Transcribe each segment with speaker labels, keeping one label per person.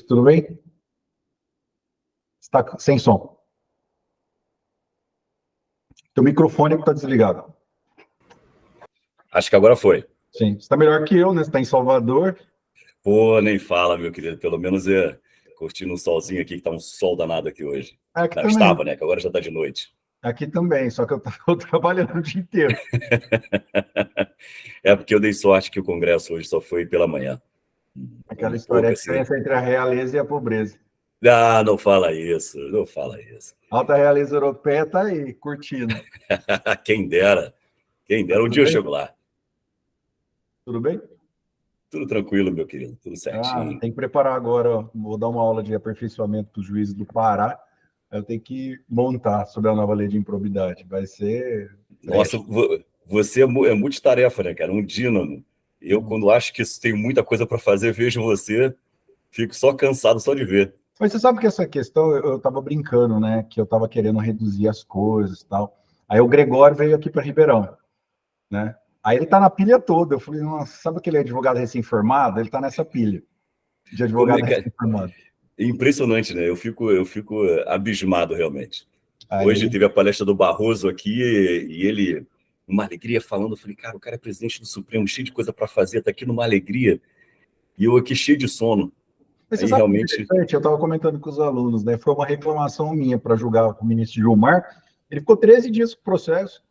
Speaker 1: Tudo bem? Está sem som. Teu microfone está desligado.
Speaker 2: Acho que agora foi.
Speaker 1: Sim. Você está melhor que eu, né? Você está em Salvador.
Speaker 2: Pô, nem fala, meu querido. Pelo menos curtindo um solzinho aqui, que tá um sol danado aqui hoje.
Speaker 1: Aqui
Speaker 2: Não,
Speaker 1: também.
Speaker 2: estava, né? Que agora já tá de noite.
Speaker 1: Aqui também, só que eu estou trabalhando o dia inteiro.
Speaker 2: É porque eu dei sorte que o congresso hoje só foi pela manhã.
Speaker 1: Aquela
Speaker 2: Um
Speaker 1: história,
Speaker 2: pouco
Speaker 1: a
Speaker 2: assim.
Speaker 1: diferença entre a realeza e a pobreza.
Speaker 2: Ah, não fala isso, não fala isso.
Speaker 1: A alta realeza europeia está aí, curtindo.
Speaker 2: Quem dera. Um dia eu chego lá.
Speaker 1: Tudo bem?
Speaker 2: Tudo tranquilo, meu querido, tudo certinho.
Speaker 1: Tem que preparar agora, ó. Vou dar uma aula de aperfeiçoamento para os juízes do Pará. Eu tenho que montar sobre a nova lei de improbidade. Vai ser...
Speaker 2: Nossa, você é multitarefa, né, cara? Um dínamo. Eu, quando acho que isso tem muita coisa para fazer, vejo você, fico só cansado só de ver.
Speaker 1: Mas você sabe que essa questão, eu estava brincando, né? Que eu estava querendo reduzir as coisas e tal. Aí o Gregório veio aqui para Ribeirão, né? Aí ele está na pilha toda. Eu falei, nossa, sabe aquele advogado recém-formado? Ele está nessa pilha de advogado recém-formado.
Speaker 2: Impressionante, né? Eu fico abismado, realmente.
Speaker 1: Aí
Speaker 2: Hoje teve a palestra do Barroso aqui e ele, uma alegria, falando. Eu falei, cara, o cara é presidente do Supremo, cheio de coisa para fazer, tá aqui numa alegria. E eu aqui cheio de sono.
Speaker 1: Mas você
Speaker 2: aí
Speaker 1: sabe
Speaker 2: realmente...
Speaker 1: que é eu estava comentando com os alunos, né? Foi uma reclamação minha para julgar com o ministro Gilmar. Ele ficou 13 dias com o processo.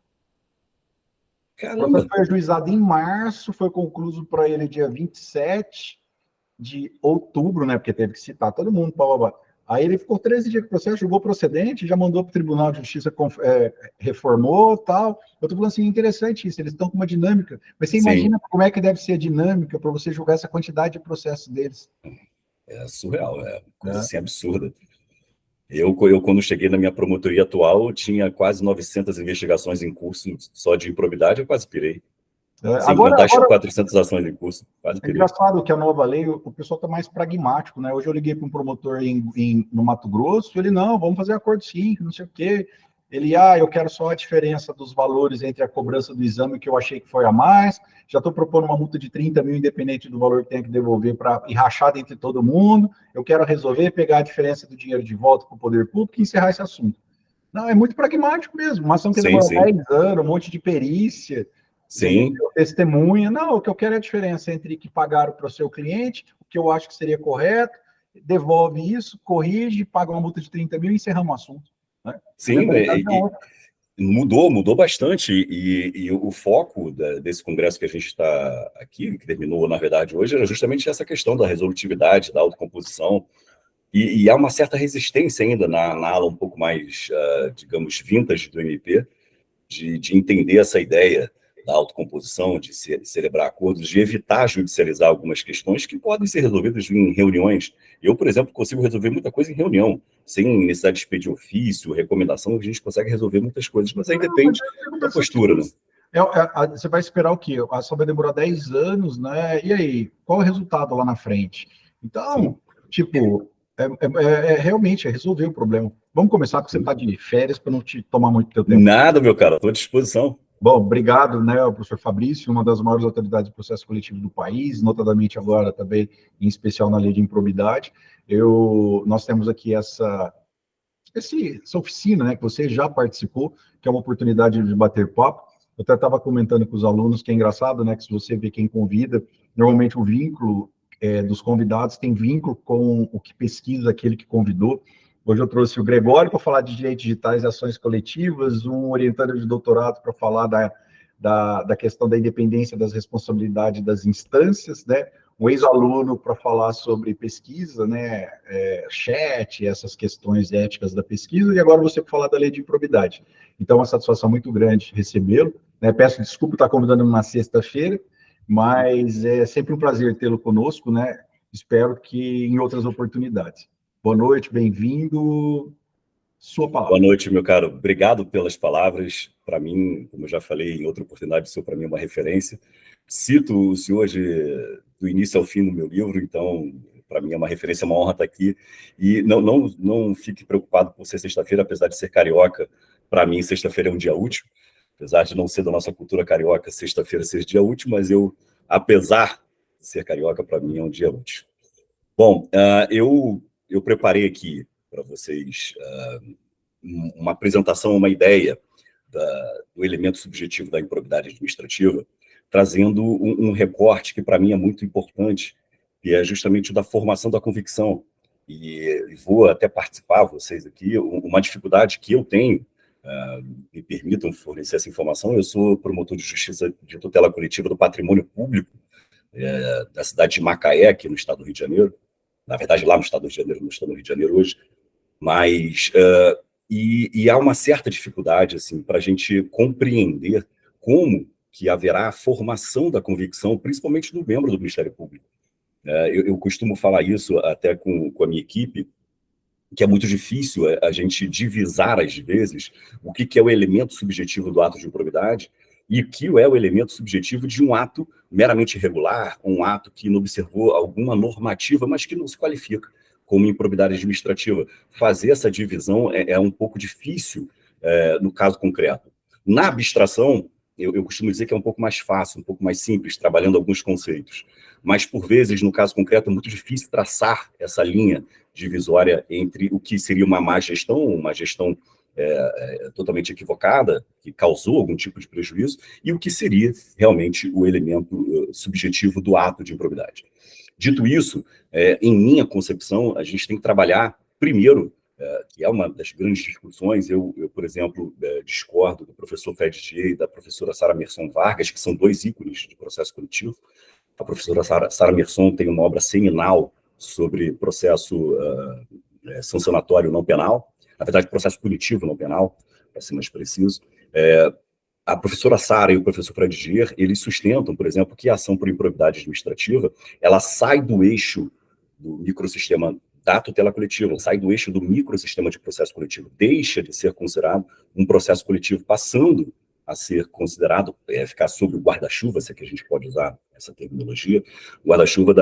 Speaker 2: Caramba!
Speaker 1: O processo foi ajuizado em março, foi concluído para ele dia 27 de outubro, né? Porque teve que citar todo mundo, blá, blá, blá. Aí ele ficou 13 dias com o processo, julgou procedente, já mandou para o Tribunal de Justiça, reformou tal. Eu estou falando assim, interessante isso, eles estão com uma dinâmica. Mas você imagina como é que deve ser a dinâmica para você julgar essa quantidade de processos deles.
Speaker 2: É surreal, é coisa assim absurda. Eu, quando cheguei na minha promotoria atual, tinha quase 900 investigações em curso só de improbidade, eu quase pirei. Sem contar as 400 ações em curso, quase pirei.
Speaker 1: É engraçado que a nova lei, o pessoal está mais pragmático, né? Hoje eu liguei para um promotor no Mato Grosso, ele, não, vamos fazer acordo sim, não sei o quê. Ele, eu quero só a diferença dos valores entre a cobrança do exame, que eu achei que foi a mais, já estou propondo uma multa de 30 mil, independente do valor que tenha que devolver, e rachar entre todo mundo, eu quero resolver, pegar a diferença do dinheiro de volta para o poder público e encerrar esse assunto. Não, é muito pragmático mesmo, uma ação que demora 10 anos, um monte de perícia, testemunha. Não, o que eu quero é a diferença entre o que pagaram para o seu cliente, o que eu acho que seria correto, devolve isso, corrige, paga uma multa de 30 mil e encerramos o assunto. Né?
Speaker 2: Sim, mudou bastante, e o foco desse congresso que a gente está aqui, que terminou, na verdade, hoje, era justamente essa questão da resolutividade, da autocomposição, e há uma certa resistência ainda na ala um pouco mais, digamos, vintage do MP, de entender essa ideia da autocomposição, de celebrar acordos, de evitar judicializar algumas questões que podem ser resolvidas em reuniões. Eu, por exemplo, consigo resolver muita coisa em reunião, sem necessidade de pedir ofício, recomendação, a gente consegue resolver muitas coisas, mas aí depende da postura, né?
Speaker 1: Você vai esperar o quê? A ação vai demorar 10 anos, né? E aí, qual é o resultado lá na frente? Então, tipo, realmente resolver o problema. Vamos começar, porque você está de férias, para não te tomar muito teu tempo.
Speaker 2: Nada, meu cara, estou à disposição.
Speaker 1: Bom, obrigado, né, ao professor Fabrício, uma das maiores autoridades de processo coletivo do país, notadamente agora também, em especial na lei de improbidade. Nós temos aqui essa oficina, né, que você já participou, que é uma oportunidade de bater papo. Eu até estava comentando com os alunos que é engraçado, né, que se você vê quem convida, normalmente o vínculo dos convidados tem vínculo com o que pesquisa aquele que convidou. Hoje eu trouxe o Gregório para falar de direitos digitais e ações coletivas, um orientador de doutorado para falar da questão da independência das responsabilidades das instâncias, né? Um ex-aluno para falar sobre pesquisa, né? Chat, essas questões éticas da pesquisa, e agora você para falar da lei de improbidade. Então, é uma satisfação muito grande recebê-lo. Né? Peço desculpa por estar convidando na sexta-feira, mas é sempre um prazer tê-lo conosco, né? Espero que em outras oportunidades. Boa noite, bem-vindo. Sua palavra.
Speaker 2: Boa noite, meu caro. Obrigado pelas palavras. Para mim, como eu já falei em outra oportunidade, o senhor para mim é uma referência. Cito o senhor do início ao fim no meu livro, então, para mim é uma referência, é uma honra estar aqui. E não fique preocupado por ser sexta-feira, apesar de ser carioca. Para mim, sexta-feira é um dia útil. Apesar de não ser da nossa cultura carioca, sexta-feira ser dia útil, mas apesar de ser carioca, para mim é um dia útil. Bom, eu preparei aqui para vocês uma apresentação, uma ideia do elemento subjetivo da improbidade administrativa, trazendo um recorte que, para mim, é muito importante, que é justamente o da formação da convicção. E vou até participar, vocês aqui, uma dificuldade que eu tenho, me permitam fornecer essa informação. Eu sou promotor de justiça de tutela coletiva do patrimônio público da cidade de Macaé, aqui no estado do Rio de Janeiro. Na verdade, lá no estado do Rio de Janeiro, não estou no Rio de Janeiro hoje, mas e há uma certa dificuldade assim, para a gente compreender como que haverá a formação da convicção, principalmente do membro do Ministério Público. Eu costumo falar isso até com a minha equipe, que é muito difícil a gente divisar, às vezes, o que é o elemento subjetivo do ato de improbidade e o que é o elemento subjetivo de um ato meramente irregular, um ato que não observou alguma normativa, mas que não se qualifica como improbidade administrativa. Fazer essa divisão é um pouco difícil no caso concreto. Na abstração, eu costumo dizer que é um pouco mais fácil, um pouco mais simples, trabalhando alguns conceitos. Mas, por vezes, no caso concreto, é muito difícil traçar essa linha divisória entre o que seria uma má gestão, uma gestão totalmente equivocada, que causou algum tipo de prejuízo, e o que seria realmente o elemento subjetivo do ato de improbidade. Dito isso, em minha concepção, a gente tem que trabalhar primeiro, que é uma das grandes discussões, eu por exemplo, discordo do professor Fred G e da professora Sara Merson Vargas, que são dois ícones de processo coletivo. A professora Sara Merson tem uma obra seminal sobre processo sancionatório não penal, na verdade, processo punitivo não penal, para ser mais preciso. A professora Sara e o professor Fred Gier, eles sustentam, por exemplo, que a ação por improbidade administrativa, ela sai do eixo do microsistema da tutela coletiva, sai do eixo do microsistema de processo coletivo, deixa de ser considerado um processo coletivo, passando a ser considerado, ficar sob o guarda-chuva, se é que a gente pode usar essa terminologia, o guarda-chuva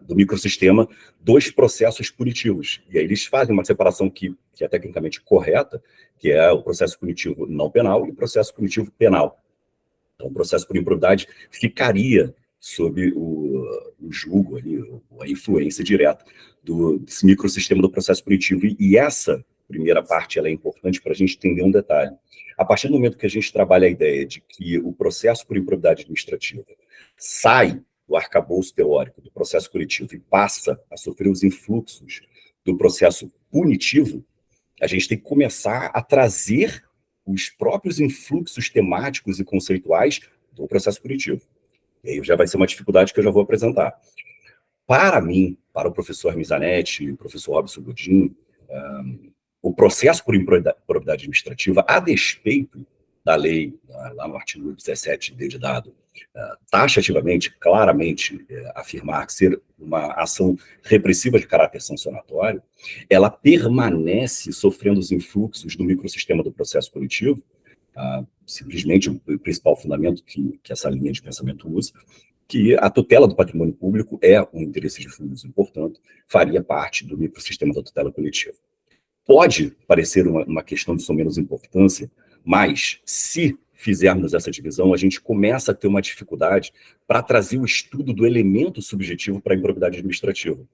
Speaker 2: do microsistema dos processos punitivos. E aí eles fazem uma separação que é tecnicamente correta, que é o processo punitivo não penal e o processo punitivo penal. Então, o processo por improbidade ficaria sob o julgo, ali, a influência direta desse microsistema do processo punitivo. E essa primeira parte ela é importante para a gente entender um detalhe. A partir do momento que a gente trabalha a ideia de que o processo por improbidade administrativa sai do arcabouço teórico do processo coletivo e passa a sofrer os influxos do processo punitivo, a gente tem que começar a trazer os próprios influxos temáticos e conceituais do processo punitivo. E aí já vai ser uma dificuldade que eu já vou apresentar. Para mim, para o professor Mizanetti, o professor Robson Godin, o processo por improbidade administrativa, a despeito da lei, lá no artigo 17d de dado, taxativamente, claramente, afirmar que ser uma ação repressiva de caráter sancionatório, ela permanece sofrendo os influxos do microsistema do processo coletivo, simplesmente o principal fundamento que essa linha de pensamento usa, que a tutela do patrimônio público é um interesse difuso e, portanto, faria parte do microsistema da tutela coletiva. Pode parecer uma questão de suma menos importância, mas se fizermos essa divisão, a gente começa a ter uma dificuldade para trazer o estudo do elemento subjetivo para a improbidade administrativa.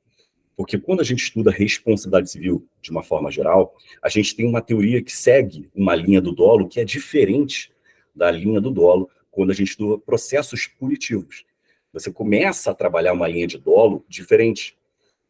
Speaker 2: Porque quando a gente estuda responsabilidade civil de uma forma geral, a gente tem uma teoria que segue uma linha do dolo que é diferente da linha do dolo quando a gente estuda processos punitivos. Você começa a trabalhar uma linha de dolo diferente.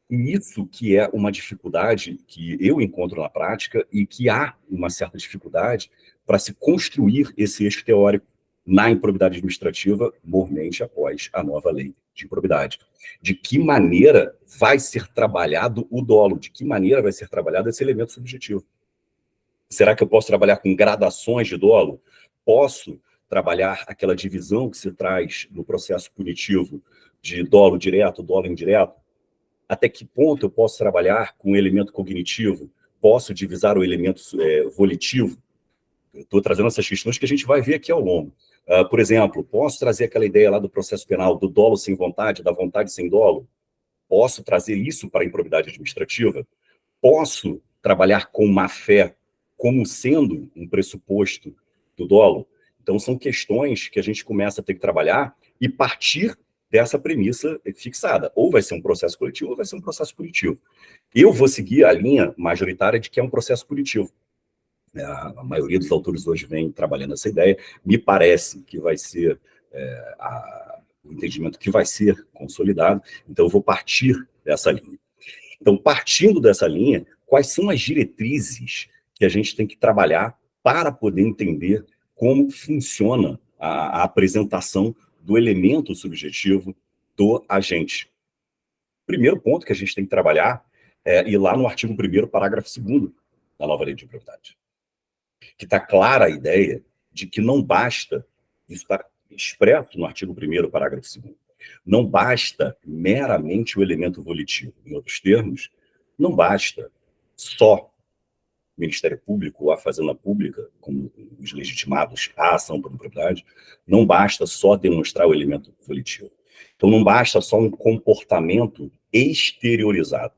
Speaker 2: E isso que é uma dificuldade que eu encontro na prática e que há uma certa dificuldade para se construir esse eixo teórico na improbidade administrativa, mormente após a nova lei de improbidade. De que maneira vai ser trabalhado o dolo? De que maneira vai ser trabalhado esse elemento subjetivo? Será que eu posso trabalhar com gradações de dolo? Posso trabalhar aquela divisão que se traz no processo punitivo de dolo direto, dolo indireto? Até que ponto eu posso trabalhar com o elemento cognitivo? Posso divisar o elemento volitivo? Eu estou trazendo essas questões que a gente vai ver aqui ao longo. Por exemplo, posso trazer aquela ideia lá do processo penal, do dolo sem vontade, da vontade sem dolo? Posso trazer isso para a improbidade administrativa? Posso trabalhar com má-fé como sendo um pressuposto do dolo? Então, são questões que a gente começa a ter que trabalhar e partir dessa premissa fixada. Ou vai ser um processo coletivo, ou vai ser um processo punitivo. Eu vou seguir a linha majoritária de que é um processo punitivo. A maioria dos autores hoje vem trabalhando essa ideia. Me parece que vai ser o entendimento que vai ser consolidado. Então, eu vou partir dessa linha. Então, partindo dessa linha, quais são as diretrizes que a gente tem que trabalhar para poder entender como funciona a apresentação do elemento subjetivo do agente? Primeiro ponto que a gente tem que trabalhar é ir lá no artigo 1º, parágrafo 2º da nova lei de propriedade, que está clara a ideia de que não basta, isso está expresso no artigo 1º, parágrafo 2º, não basta meramente o elemento volitivo. Em outros termos, não basta só o Ministério Público ou a Fazenda Pública, como os legitimados à ação por propriedade, não basta só demonstrar o elemento volitivo. Então, não basta só um comportamento exteriorizado.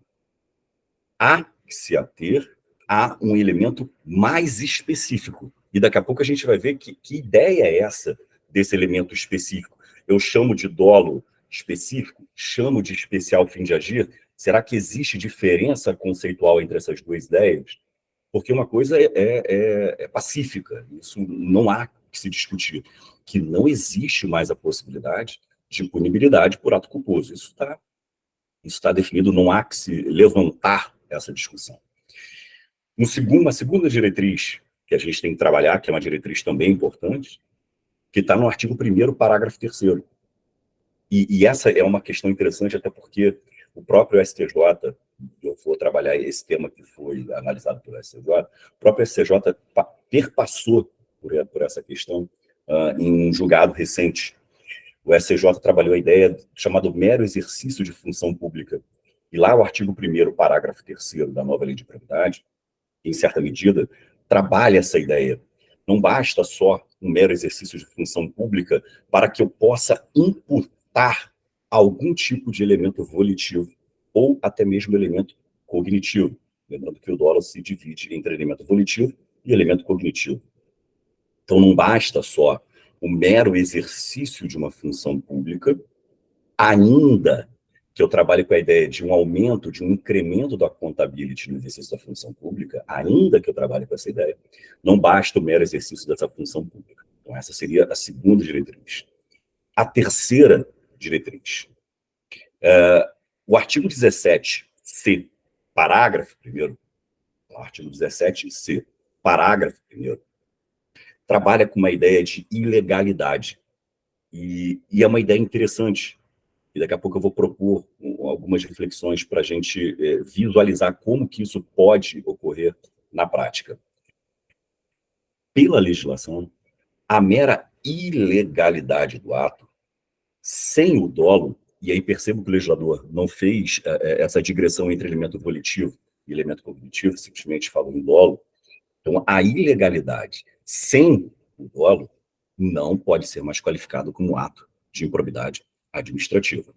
Speaker 2: Há que se ater a um elemento mais específico. E daqui a pouco a gente vai ver que ideia é essa desse elemento específico. Eu chamo de dolo específico, chamo de especial fim de agir. Será que existe diferença conceitual entre essas duas ideias? Porque uma coisa é pacífica, isso não há que se discutir, que não existe mais a possibilidade de punibilidade por ato culposo. Isso está definido, não há que se levantar essa discussão. Uma segunda diretriz que a gente tem que trabalhar, que é uma diretriz também importante, que está no artigo 1º, parágrafo 3º. E essa é uma questão interessante, até porque o próprio STJ, eu vou trabalhar esse tema que foi analisado pelo STJ, o próprio STJ perpassou por essa questão em um julgado recente. O STJ trabalhou a ideia chamada mero exercício de função pública. E lá o artigo 1º, parágrafo 3º da nova lei de propriedade, em certa medida, trabalha essa ideia. Não basta só um mero exercício de função pública para que eu possa imputar algum tipo de elemento volitivo ou até mesmo elemento cognitivo. Lembrando que o dolo se divide entre elemento volitivo e elemento cognitivo. Então, não basta só o mero exercício de uma função pública, ainda que eu trabalhe com a ideia de um aumento, de um incremento da accountability no exercício da função pública, ainda que eu trabalhe com essa ideia, não basta o mero exercício dessa função pública. Então, essa seria a segunda diretriz. A terceira diretriz. O artigo 17c, parágrafo 1º, o artigo 17c, parágrafo 1º, trabalha com uma ideia de ilegalidade. E é uma ideia interessante. E daqui a pouco eu vou propor algumas reflexões para a gente visualizar como que isso pode ocorrer na prática. Pela legislação, a mera ilegalidade do ato, sem o dolo, e aí percebo que o legislador não fez essa digressão entre elemento volitivo e elemento cognitivo, simplesmente falou em dolo. Então, a ilegalidade sem o dolo não pode ser mais qualificado como ato de improbidade administrativa.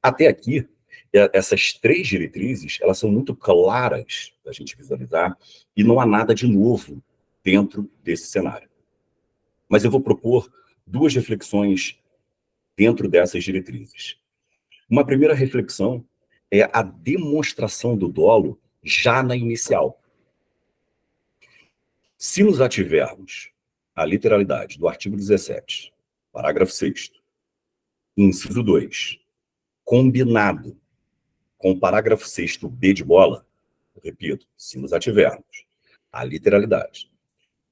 Speaker 2: Até aqui, essas três diretrizes, elas são muito claras da gente visualizar e não há nada de novo dentro desse cenário. Mas eu vou propor duas reflexões dentro dessas diretrizes. Uma primeira reflexão é a demonstração do dolo já na inicial. Se nos ativermos a literalidade do artigo 17, parágrafo 6º, inciso 2, combinado com o parágrafo 6º B de bola, repito, se nos ativermos a literalidade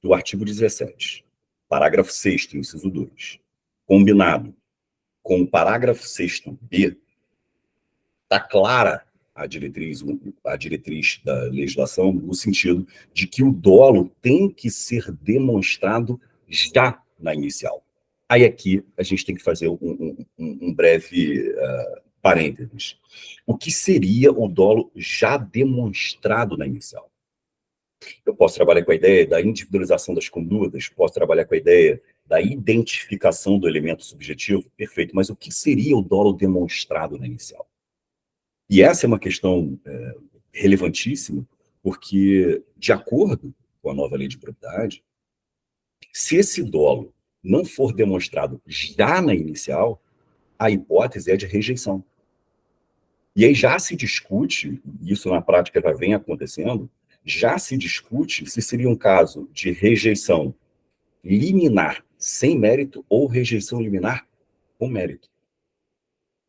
Speaker 2: do artigo 17, parágrafo 6º, inciso 2, combinado com o parágrafo 6º B, está clara a diretriz da legislação no sentido de que o dolo tem que ser demonstrado já na inicial. Aí aqui a gente tem que fazer um breve parênteses. O que seria o dolo já demonstrado na inicial? Eu posso trabalhar com a ideia da individualização das condutas, posso trabalhar com a ideia da identificação do elemento subjetivo, perfeito, mas o que seria o dolo demonstrado na inicial? E essa é uma questão relevantíssima, porque, de acordo com a nova lei de propriedade, se esse dolo não for demonstrado já na inicial, a hipótese é de rejeição. E aí já se discute, isso na prática já vem acontecendo, já se discute se seria um caso de rejeição liminar sem mérito ou rejeição liminar com mérito.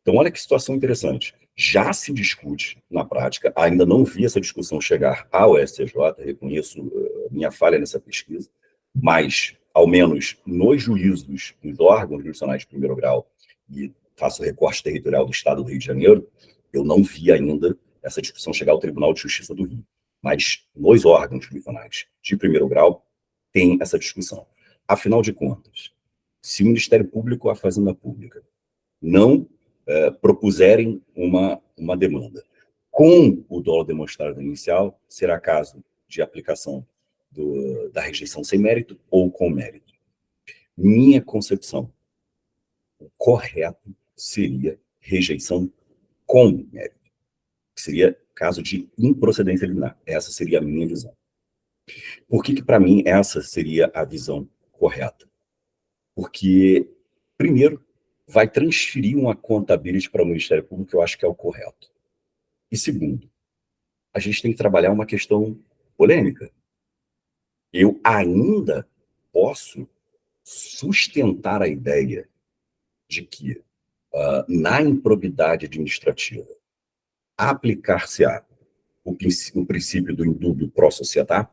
Speaker 2: Então, olha que situação interessante. Já se discute na prática, ainda não vi essa discussão chegar ao STJ, reconheço minha falha nessa pesquisa, mas, ao menos nos juízos, nos órgãos jurisdicionais de primeiro grau, e faço recorte territorial do Estado do Rio de Janeiro, eu não vi ainda essa discussão chegar ao Tribunal de Justiça do Rio. Mas nos órgãos jurisdicionais de primeiro grau, tem essa discussão. Afinal de contas, se o Ministério Público ou a Fazenda Pública não propuserem uma demanda com o dolo demonstrado inicial, será caso de aplicação da rejeição sem mérito ou com mérito. Minha concepção, o correto seria rejeição com mérito, que seria caso de improcedência liminar. Essa seria a minha visão. Por que para mim essa seria a visão correta? Porque, primeiro, vai transferir uma accountability para o Ministério Público, que eu acho que é o correto. E segundo, a gente tem que trabalhar uma questão polêmica. Eu ainda posso sustentar a ideia de que, na improbidade administrativa, aplicar-se-á o princípio do indúbio pro societá.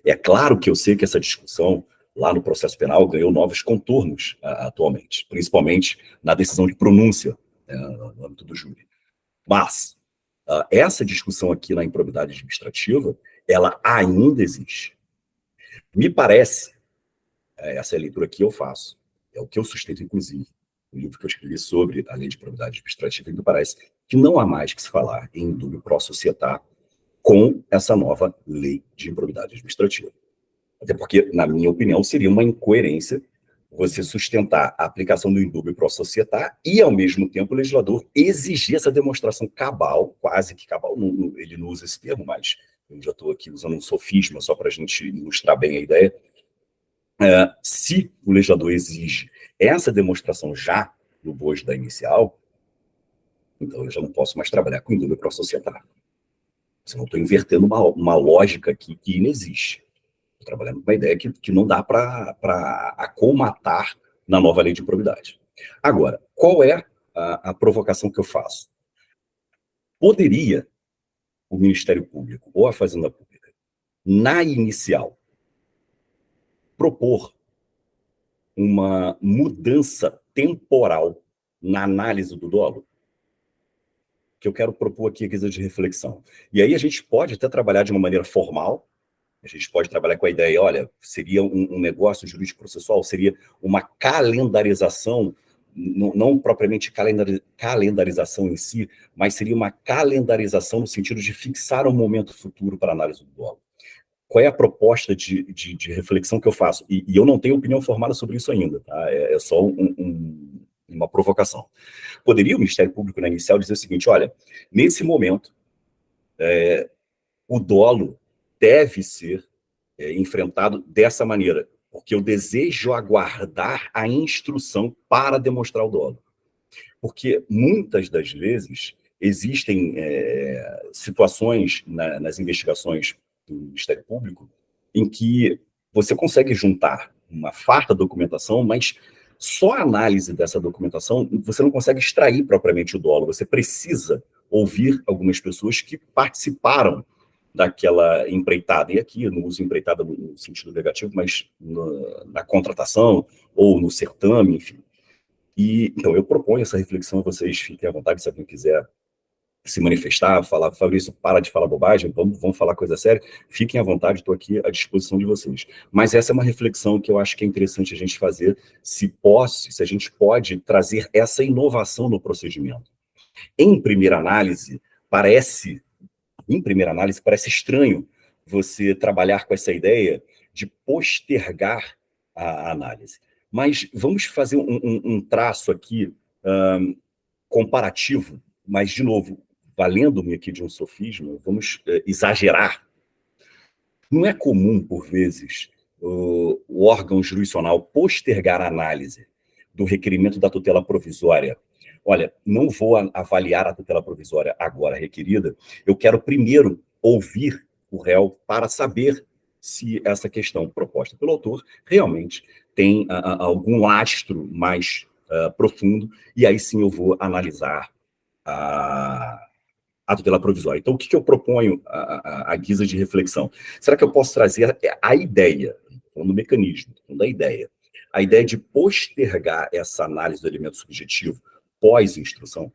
Speaker 2: É claro que eu sei que essa discussão lá no processo penal ganhou novos contornos atualmente, principalmente na decisão de pronúncia no âmbito do júri. Mas essa discussão aqui na improbidade administrativa, ela ainda existe. Me parece, essa é a leitura que eu faço, é o que eu sustento, inclusive, no livro que eu escrevi sobre a lei de improbidade administrativa, me parece que não há mais que se falar em indúbio pro societá com essa nova lei de improbidade administrativa. Até porque, na minha opinião, seria uma incoerência você sustentar a aplicação do indúbio pro societá e, ao mesmo tempo, o legislador exigir essa demonstração cabal, quase que cabal, ele não usa esse termo, mas eu já estou aqui usando um sofisma só para a gente ilustrar bem a ideia. Se o legislador exige essa demonstração já no bojo da inicial, então eu já não posso mais trabalhar com indúbio pro societá. Senão eu estou invertendo uma lógica aqui que inexiste. Estou trabalhando com uma ideia que não dá para acolmatar na nova lei de improbidade. Agora, qual é a provocação que eu faço? Poderia o Ministério Público ou a Fazenda Pública, na inicial, propor uma mudança temporal na análise do dolo? Que eu quero propor aqui quesito de reflexão. E aí a gente pode até trabalhar de uma maneira formal, a gente pode trabalhar com a ideia, olha, seria um negócio jurídico-processual, seria uma calendarização, não propriamente calendarização em si, mas seria uma calendarização no sentido de fixar um momento futuro para a análise do dolo. Qual é a proposta de reflexão que eu faço? E eu não tenho opinião formada sobre isso ainda, tá? É só uma provocação. Poderia o Ministério Público, na inicial, dizer o seguinte, olha, nesse momento, o dolo deve ser enfrentado dessa maneira, porque eu desejo aguardar a instrução para demonstrar o dolo. Porque muitas das vezes existem situações nas investigações do Ministério Público em que você consegue juntar uma farta documentação, mas só a análise dessa documentação, você não consegue extrair propriamente o dolo, você precisa ouvir algumas pessoas que participaram daquela empreitada, e aqui eu não uso empreitada no sentido negativo, mas na contratação ou no certame, enfim. E, então, eu proponho essa reflexão, vocês fiquem à vontade, se alguém quiser se manifestar, falar, Fabrício, para de falar bobagem, vamos falar coisa séria, fiquem à vontade, estou aqui à disposição de vocês. Mas essa é uma reflexão que eu acho que é interessante a gente fazer, se a gente pode trazer essa inovação no procedimento. Em primeira análise, parece estranho você trabalhar com essa ideia de postergar a análise. Mas vamos fazer um traço aqui comparativo, mas, de novo, valendo-me aqui de um sofisma, vamos exagerar. Não é comum, por vezes, o órgão jurisdicional postergar a análise, do requerimento da tutela provisória. Olha, não vou avaliar a tutela provisória agora requerida, eu quero primeiro ouvir o réu para saber se essa questão proposta pelo autor realmente tem algum lastro mais profundo, e aí sim eu vou analisar a tutela provisória. Então, o que eu proponho à guisa de reflexão? Será que eu posso trazer a ideia, falando do mecanismo, falando da ideia, a ideia de postergar essa análise do elemento subjetivo pós-instrução?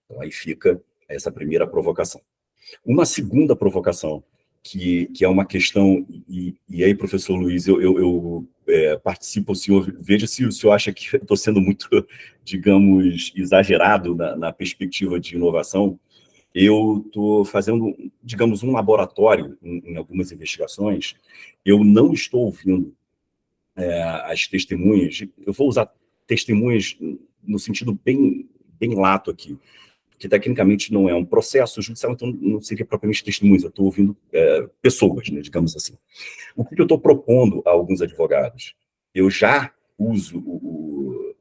Speaker 2: Então, aí fica essa primeira provocação. Uma segunda provocação, que é uma questão, e aí, professor Luiz, eu participo, o senhor, veja se o senhor acha que eu estou sendo muito, digamos, exagerado na perspectiva de inovação. Eu estou fazendo, digamos, um laboratório em algumas investigações. Eu não estou ouvindo as testemunhas, eu vou usar testemunhas no sentido bem lato aqui, que tecnicamente não é um processo judicial, então não seria propriamente testemunhas, eu estou ouvindo pessoas, né, digamos assim. O que eu estou propondo a alguns advogados? Eu já uso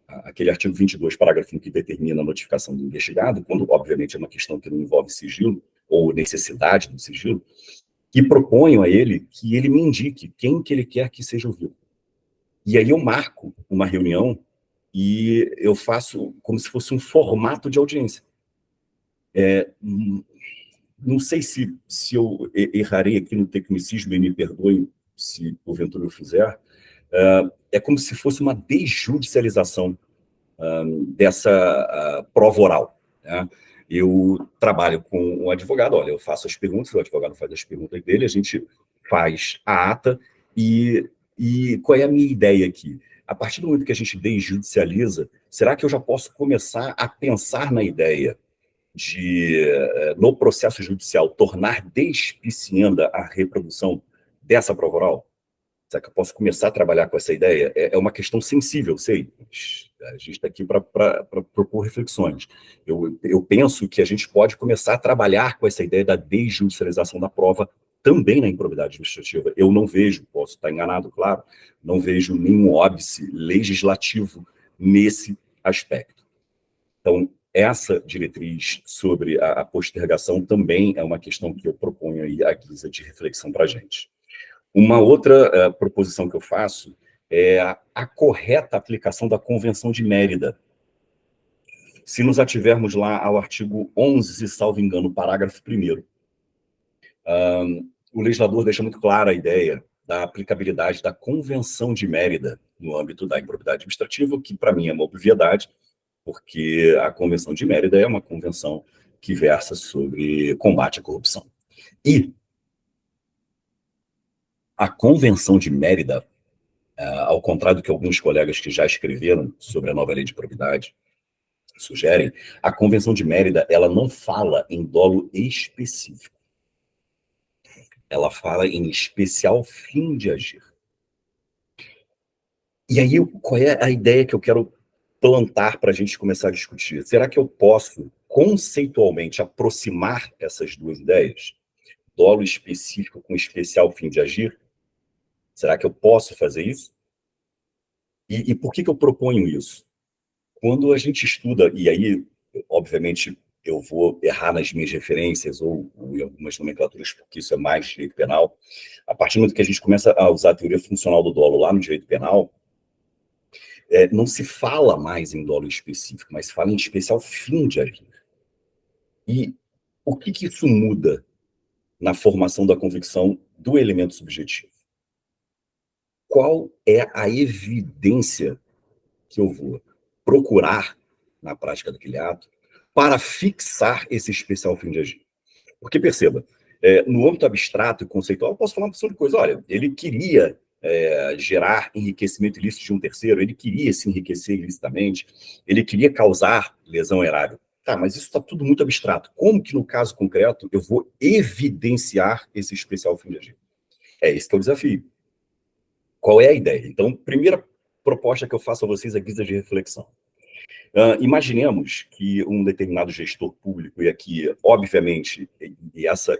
Speaker 2: aquele artigo 22, parágrafo 1, que determina a notificação do investigado, quando, obviamente, é uma questão que não envolve sigilo, ou necessidade do sigilo, e proponho a ele que ele me indique quem que ele quer que seja ouvido. E aí eu marco uma reunião e eu faço como se fosse um formato de audiência. Não sei se eu errarei aqui no tecnicismo, e me perdoem se porventura eu fizer, é como se fosse uma desjudicialização dessa prova oral, né? Eu trabalho com um advogado, olha, eu faço as perguntas, o advogado faz as perguntas dele, a gente faz a ata, e qual é a minha ideia aqui? A partir do momento que a gente desjudicializa, será que eu já posso começar a pensar na ideia de, no processo judicial, tornar despicienda a reprodução dessa prova oral? Será que eu posso começar a trabalhar com essa ideia? É uma questão sensível, sei. A gente está aqui para propor reflexões. Eu penso que a gente pode começar a trabalhar com essa ideia da desjudicialização da prova também na improbidade administrativa. Eu não vejo, posso estar enganado, claro, não vejo nenhum óbice legislativo nesse aspecto. Então, essa diretriz sobre a postergação também é uma questão que eu proponho aí à guisa de reflexão para a gente. Uma outra proposição que eu faço é a correta aplicação da Convenção de Mérida. Se nos ativermos lá ao artigo 11, salvo engano, parágrafo 1º, o legislador deixa muito clara a ideia da aplicabilidade da Convenção de Mérida no âmbito da improbidade administrativa, que para mim é uma obviedade, porque a Convenção de Mérida é uma convenção que versa sobre combate à corrupção. E a Convenção de Mérida, ao contrário do que alguns colegas que já escreveram sobre a nova lei de probidade sugerem, a Convenção de Mérida, ela não fala em dolo específico. Ela fala em especial fim de agir. E aí, qual é a ideia que eu quero plantar para a gente começar a discutir? Será que eu posso, conceitualmente, aproximar essas duas ideias? Dolo específico com especial fim de agir? Será que eu posso fazer isso? E por que eu proponho isso? Quando a gente estuda, e aí, obviamente, eu vou errar nas minhas referências ou em algumas nomenclaturas, porque isso é mais direito penal, a partir do momento que a gente começa a usar a teoria funcional do dolo lá no direito penal, não se fala mais em dolo específico, mas se fala em especial fim de agir. E o que isso muda na formação da convicção do elemento subjetivo? Qual é a evidência que eu vou procurar na prática daquele ato para fixar esse especial fim de agir? Porque, perceba, no âmbito abstrato e conceitual, eu posso falar uma opção de coisa. Olha, ele queria gerar enriquecimento ilícito de um terceiro, ele queria se enriquecer ilicitamente, ele queria causar lesão erária. Tá, mas isso está tudo muito abstrato. Como que, no caso concreto, eu vou evidenciar esse especial fim de agir? Esse que é o desafio. Qual é a ideia? Então, primeira proposta que eu faço a vocês é guisa de reflexão. Imaginemos que um determinado gestor público, e aqui, obviamente,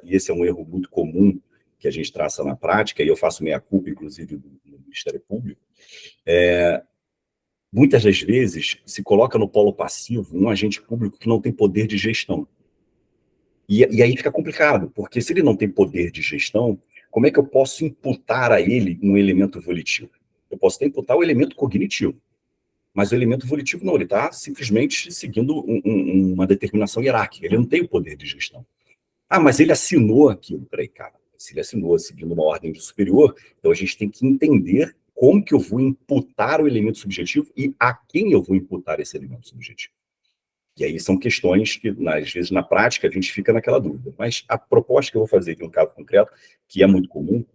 Speaker 2: esse é um erro muito comum que a gente traça na prática, e eu faço meia-culpa, inclusive, no Ministério Público, muitas das vezes se coloca no polo passivo um agente público que não tem poder de gestão. E aí fica complicado, porque se ele não tem poder de gestão, como é que eu posso imputar a ele um elemento volitivo? Eu posso até imputar o elemento cognitivo, mas o elemento volitivo não, ele está simplesmente seguindo uma determinação hierárquica, ele não tem o poder de gestão. Ah, mas ele assinou aquilo. Peraí, cara, se ele assinou seguindo uma ordem superior, então a gente tem que entender como que eu vou imputar o elemento subjetivo e a quem eu vou imputar esse elemento subjetivo. E aí são questões que, às vezes, na prática, a gente fica naquela dúvida. Mas a proposta que eu vou fazer de um caso concreto, que é muito comum,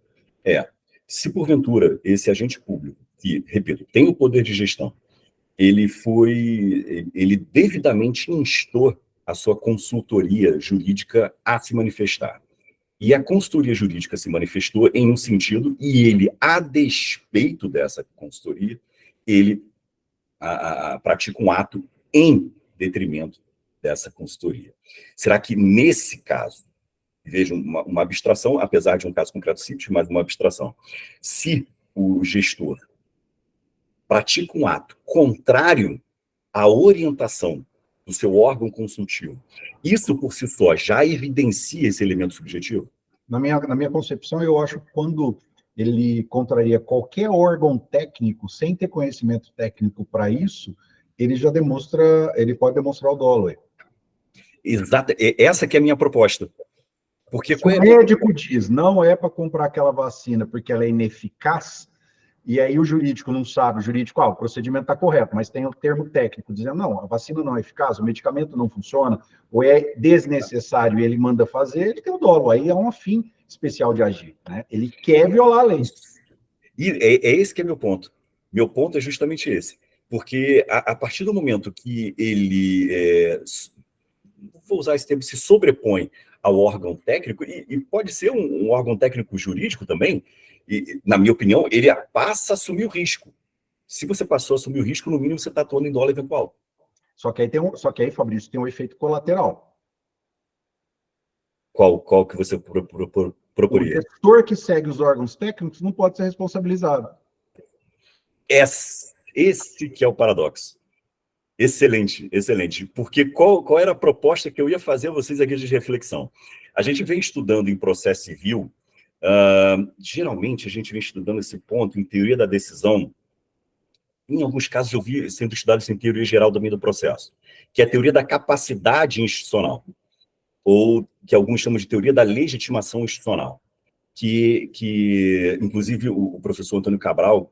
Speaker 2: é, se porventura esse agente público, que, repito, tem o poder de gestão, ele devidamente instou a sua consultoria jurídica a se manifestar. E a consultoria jurídica se manifestou em um sentido, e ele, a despeito dessa consultoria, ele pratica um ato em detrimento dessa consultoria. Será que, nesse caso, veja uma abstração, apesar de um caso concreto simples, mas uma abstração, se o gestor pratica um ato contrário à orientação do seu órgão consultivo, isso por si só já evidencia esse elemento subjetivo?
Speaker 1: Na minha concepção, eu acho que quando ele contraria qualquer órgão técnico, sem ter conhecimento técnico para isso, ele pode demonstrar o dolo.
Speaker 2: Exato, essa que é a minha proposta. Porque
Speaker 1: se o médico diz, não é para comprar aquela vacina porque ela é ineficaz, e aí o jurídico não sabe, o procedimento está correto, mas tem o termo técnico dizendo, não, a vacina não é eficaz, o medicamento não funciona, ou é desnecessário e ele manda fazer, ele tem o dolo, aí é um fim especial de agir, né? Ele quer violar a lei.
Speaker 2: E é esse que é meu ponto. Meu ponto é justamente esse. Porque a partir do momento que ele, vou usar esse termo, se sobrepõe ao órgão técnico, e pode ser um órgão técnico jurídico também, e, na minha opinião, ele passa a assumir o risco. Se você passou a assumir o risco, no mínimo você está atuando em dolo eventual.
Speaker 1: Só que aí, Fabrício, tem um efeito colateral.
Speaker 2: Qual que você procuraria?
Speaker 1: O gestor que segue os órgãos técnicos não pode ser responsabilizado.
Speaker 2: Esse que é o paradoxo. Excelente, excelente. Porque qual era a proposta que eu ia fazer a vocês aqui de reflexão? A gente vem estudando em processo civil, geralmente a gente vem estudando esse ponto em teoria da decisão. Em alguns casos eu vi sendo estudado em teoria geral também do processo, que é a teoria da capacidade institucional, ou que alguns chamam de teoria da legitimação institucional, que inclusive o professor Antônio Cabral,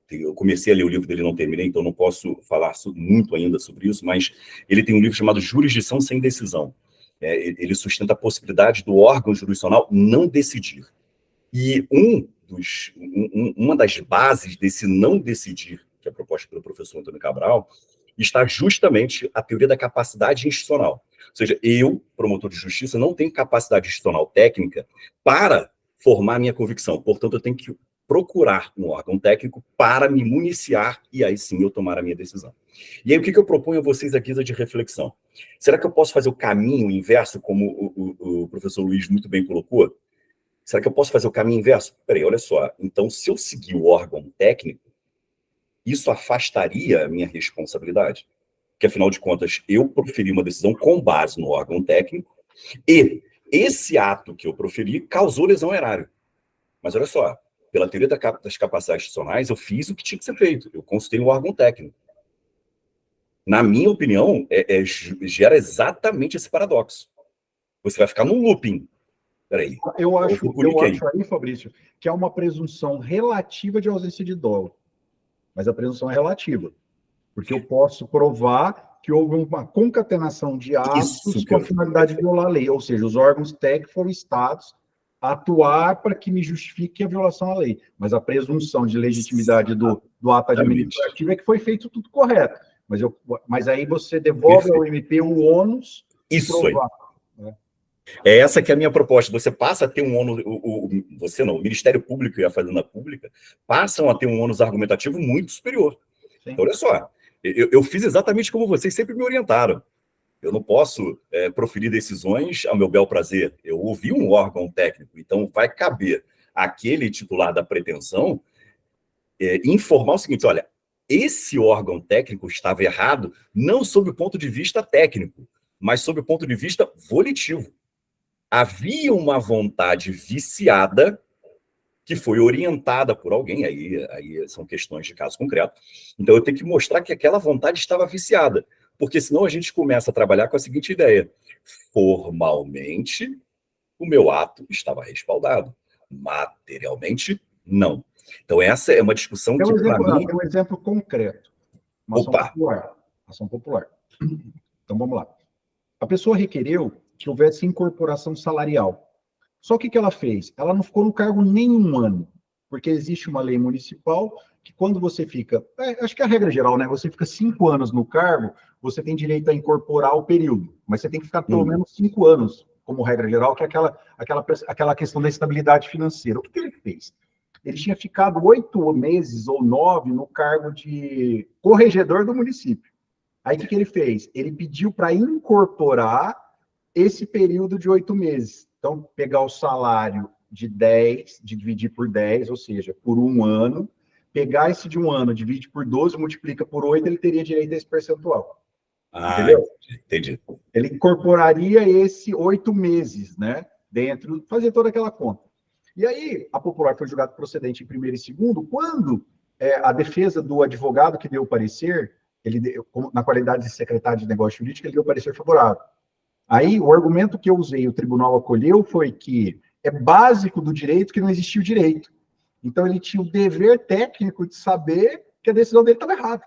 Speaker 2: eu comecei a ler o livro dele, não terminei, então não posso falar muito ainda sobre isso, mas ele tem um livro chamado Jurisdição sem Decisão. Ele sustenta a possibilidade do órgão jurisdicional não decidir. E uma das bases desse não decidir, que é proposta pelo professor Antônio Cabral, está justamente a teoria da capacidade institucional. Ou seja, eu, promotor de justiça, não tenho capacidade institucional técnica para formar minha convicção. Portanto, eu tenho que procurar um órgão técnico para me municiar e aí sim eu tomar a minha decisão. E aí o que eu proponho a vocês aqui de reflexão? Será que eu posso fazer o caminho inverso, como o professor Luiz muito bem colocou? Será que eu posso fazer o caminho inverso? Peraí, olha só. Então, se eu seguir o órgão técnico, isso afastaria a minha responsabilidade? Porque, afinal de contas, eu proferi uma decisão com base no órgão técnico e esse ato que eu proferi causou lesão ao erário. Mas olha só, pela teoria das capacidades institucionais, eu fiz o que tinha que ser feito. Eu consultei um órgão técnico. Na minha opinião, gera exatamente esse paradoxo. Você vai ficar num looping. Peraí.
Speaker 1: Eu acho aí, Fabrício, que é uma presunção relativa de ausência de dolo. Mas a presunção é relativa. Porque eu posso provar que houve uma concatenação de atos com a finalidade de violar a lei. Ou seja, os órgãos técnicos foram instados a atuar para que me justifique a violação à lei. Mas a presunção de legitimidade do ato administrativo é que foi feito tudo correto. Mas aí você devolve ao MP o ônus de provar.
Speaker 2: É essa que é a minha proposta. Você passa a ter um ônus, você não, o Ministério Público e a Fazenda Pública passam a ter um ônus argumentativo muito superior. Então, olha só, eu fiz exatamente como vocês sempre me orientaram. Eu não posso proferir decisões ao meu bel prazer. Eu ouvi um órgão técnico, então vai caber àquele titular da pretensão informar o seguinte, olha, esse órgão técnico estava errado, não sob o ponto de vista técnico, mas sob o ponto de vista volitivo. Havia uma vontade viciada que foi orientada por alguém, aí são questões de caso concreto. Então eu tenho que mostrar que aquela vontade estava viciada, porque senão a gente começa a trabalhar com a seguinte ideia: formalmente, o meu ato estava respaldado, materialmente, não. Então essa é uma discussão que, para mim...
Speaker 1: Tem um exemplo concreto, uma ação popular. Ação popular. Então vamos lá. A pessoa requereu que houvesse incorporação salarial. Só que o que ela fez? Ela não ficou no cargo nem um ano, porque existe uma lei municipal que quando você fica, acho que é a regra geral, né? Você fica 5 anos no cargo, você tem direito a incorporar o período, mas você tem que ficar pelo menos 5 anos, como regra geral, que é aquela questão da estabilidade financeira. O que ele fez? Ele tinha ficado 8 meses ou 9 no cargo de corregedor do município. Aí o que ele fez? Ele pediu para incorporar esse período de 8 meses. Então, pegar o salário de 10, dividir por 10, ou seja, por um ano, pegar esse de um ano, divide por 12, multiplica por 8, ele teria direito a esse percentual. Entendeu?
Speaker 2: Entendi.
Speaker 1: Ele incorporaria esse 8 meses, né? Dentro, fazer toda aquela conta. E aí, a popular foi julgada procedente em primeiro e segundo, quando a defesa do advogado que deu o parecer, na qualidade de secretário de negócio jurídico, ele deu o parecer favorável. Aí, o argumento que eu usei, o tribunal acolheu, foi que é básico do direito que não existia o direito. Então, ele tinha o dever técnico de saber que a decisão dele estava errada.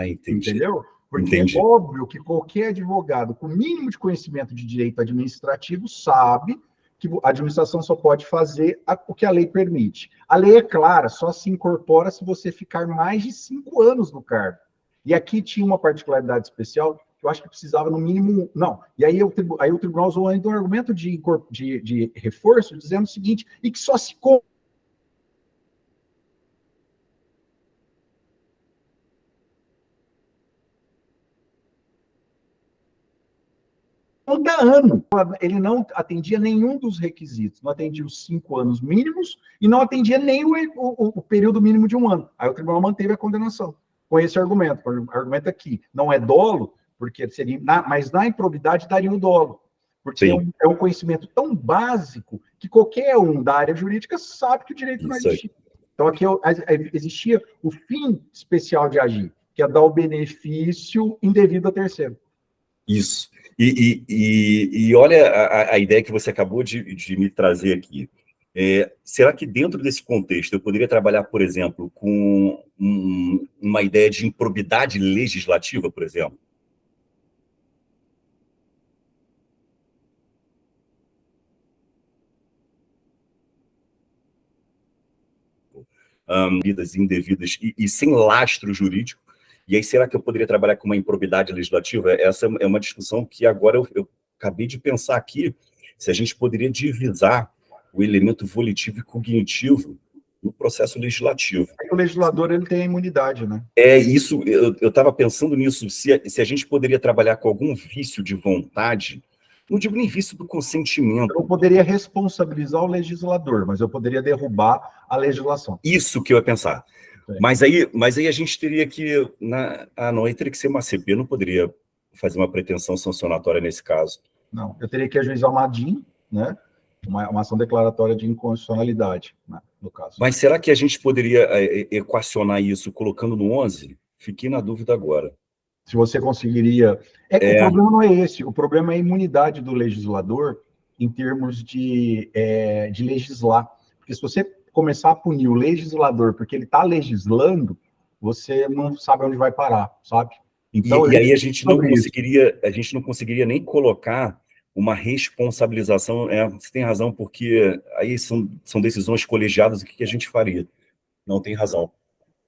Speaker 2: Entendi.
Speaker 1: Entendeu? Porque é óbvio que qualquer advogado com mínimo de conhecimento de direito administrativo sabe que a administração só pode fazer o que a lei permite. A lei é clara, só se incorpora se você ficar mais de 5 anos no cargo. E aqui tinha uma particularidade especial, que eu acho que precisava no mínimo... Não, e aí o tribunal usou ainda um argumento de reforço, dizendo o seguinte, e que só se... Cada ano, ele não atendia nenhum dos requisitos, não atendia os 5 anos mínimos e não atendia nem o período mínimo de um ano. Aí o tribunal manteve a condenação com esse argumento. O argumento aqui não é dolo, porque seria, mas na improbidade daria o dolo, porque é um conhecimento tão básico que qualquer um da área jurídica sabe que o direito não existe. Então aqui existia o fim especial de agir, que é dar o benefício indevido a terceiro.
Speaker 2: Isso. E olha a ideia que você acabou de me trazer aqui. Será que dentro desse contexto eu poderia trabalhar, por exemplo, com uma ideia de improbidade legislativa, por exemplo? Medidas indevidas e sem lastro jurídico. E aí, será que eu poderia trabalhar com uma improbidade legislativa? Essa é uma discussão que agora eu acabei de pensar aqui, se a gente poderia divisar o elemento volitivo e cognitivo no processo legislativo.
Speaker 1: O legislador ele tem a imunidade, né?
Speaker 2: Isso, eu estava pensando nisso, se a gente poderia trabalhar com algum vício de vontade, não digo nem vício do consentimento.
Speaker 1: Eu não poderia responsabilizar o legislador, mas eu poderia derrubar a legislação.
Speaker 2: Isso que eu ia pensar. Mas aí a gente teria que... não, aí teria que ser uma CP, não poderia fazer uma pretensão sancionatória nesse caso.
Speaker 1: Não, eu teria que ajuizar uma ADIM, né? Uma ação declaratória de inconstitucionalidade, né, no caso.
Speaker 2: Mas será que a gente poderia equacionar isso colocando no 11? Fiquei na dúvida agora.
Speaker 1: Se você conseguiria... O problema não é esse, o problema é a imunidade do legislador em termos de legislar. Porque se você começar a punir o legislador porque ele está legislando, você não sabe onde vai parar, sabe?
Speaker 2: Então, e aí a gente não conseguiria nem colocar uma responsabilização. Você tem razão, porque aí são decisões colegiadas, o que a gente faria? Não tem razão.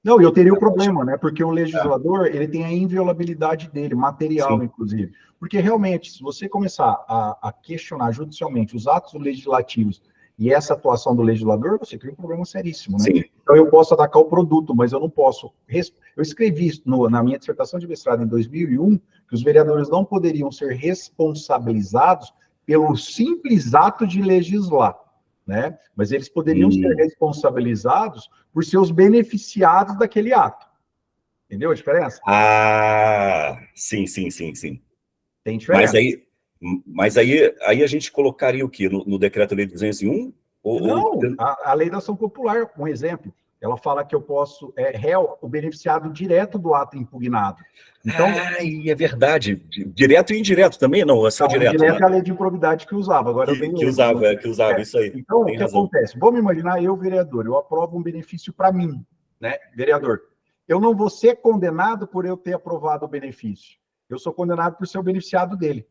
Speaker 1: Não, e eu teria o problema, né? Porque o legislador, ele tem a inviolabilidade dele, material, sim, inclusive. Porque, realmente, se você começar a questionar judicialmente os atos legislativos e essa atuação do legislador, você cria um problema seríssimo, né?
Speaker 2: Sim.
Speaker 1: Então, eu posso atacar o produto, mas eu não posso... Eu escrevi isso na minha dissertação de mestrado em 2001, que os vereadores não poderiam ser responsabilizados pelo simples ato de legislar. né? Mas eles poderiam ser responsabilizados por seus beneficiados daquele ato. Entendeu a diferença?
Speaker 2: Sim, sim, sim, sim.
Speaker 1: Tem diferença.
Speaker 2: Mas aí a gente colocaria o quê? No Decreto-Lei 201?
Speaker 1: Não, a lei da ação popular, um exemplo, ela fala que eu posso, réu, o beneficiado direto do ato impugnado. Então,
Speaker 2: é verdade. Direto e indireto também? Não, é só direto,
Speaker 1: direto
Speaker 2: né?
Speaker 1: é a lei de improbidade que usava, agora eu dei
Speaker 2: Que
Speaker 1: erro, né?
Speaker 2: usava, isso aí.
Speaker 1: Então, o
Speaker 2: Tem
Speaker 1: que
Speaker 2: razão.
Speaker 1: acontece? Vamos imaginar eu, vereador, eu aprovo um benefício para mim, né, vereador. Eu não vou ser condenado por eu ter aprovado o benefício. Eu sou condenado por ser o beneficiado dele.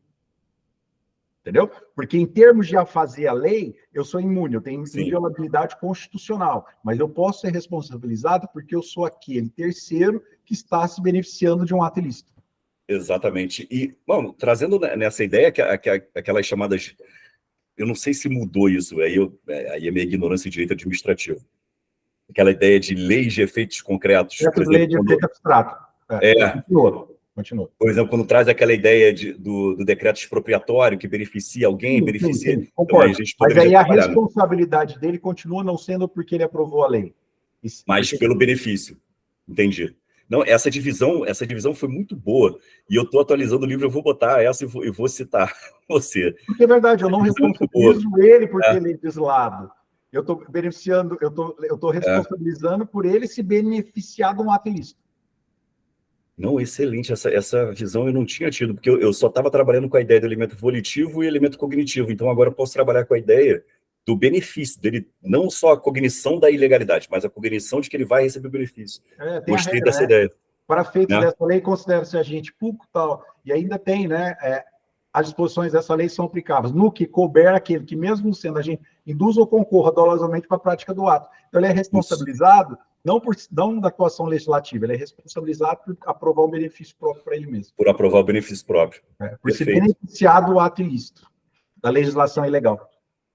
Speaker 1: Entendeu? Porque em termos de fazer a lei, eu sou imune, eu tenho inviolabilidade constitucional, mas eu posso ser responsabilizado porque eu sou aquele terceiro que está se beneficiando de um ato ilícito.
Speaker 2: Exatamente. E, bom, trazendo nessa ideia, aquelas chamadas, eu não sei se mudou isso, aí é minha ignorância em direito administrativo. Aquela ideia de leis de efeitos concretos.
Speaker 1: Por exemplo, lei de efeito abstrato. Continua.
Speaker 2: Por exemplo, quando traz aquela ideia do decreto expropriatório que beneficia alguém, beneficia...
Speaker 1: Sim, concordo.
Speaker 2: Então, a gente
Speaker 1: mas aí a
Speaker 2: trabalhar,
Speaker 1: responsabilidade dele continua não sendo porque ele aprovou a lei.
Speaker 2: Mas
Speaker 1: porque...
Speaker 2: pelo benefício. Entendi. Não, essa divisão foi muito boa. E eu estou atualizando o livro, eu vou botar essa e vou citar você.
Speaker 1: Porque é verdade, eu não responsabilizo ele por ter legislado. Eu estou beneficiando, eu estou responsabilizando por ele se beneficiar de um ato ilícito.
Speaker 2: Não, excelente. Essa visão eu não tinha tido, porque eu só estava trabalhando com a ideia do elemento volitivo e elemento cognitivo. Então, agora eu posso trabalhar com a ideia do benefício dele, não só a cognição da ilegalidade, mas a cognição de que ele vai receber o benefício. Gostei dessa ideia.
Speaker 1: Para feitos dessa lei, considera-se agente público tal, e ainda tem, né? As disposições dessa lei são aplicáveis no que couber aquele que, mesmo sendo agente, induz ou concorra dolosamente para a prática do ato. Então, ele é responsabilizado não da atuação legislativa, ele é responsabilizado por aprovar o benefício próprio para ele mesmo.
Speaker 2: Por aprovar o benefício próprio.
Speaker 1: Por se beneficiar do ato ilícito, da legislação ilegal.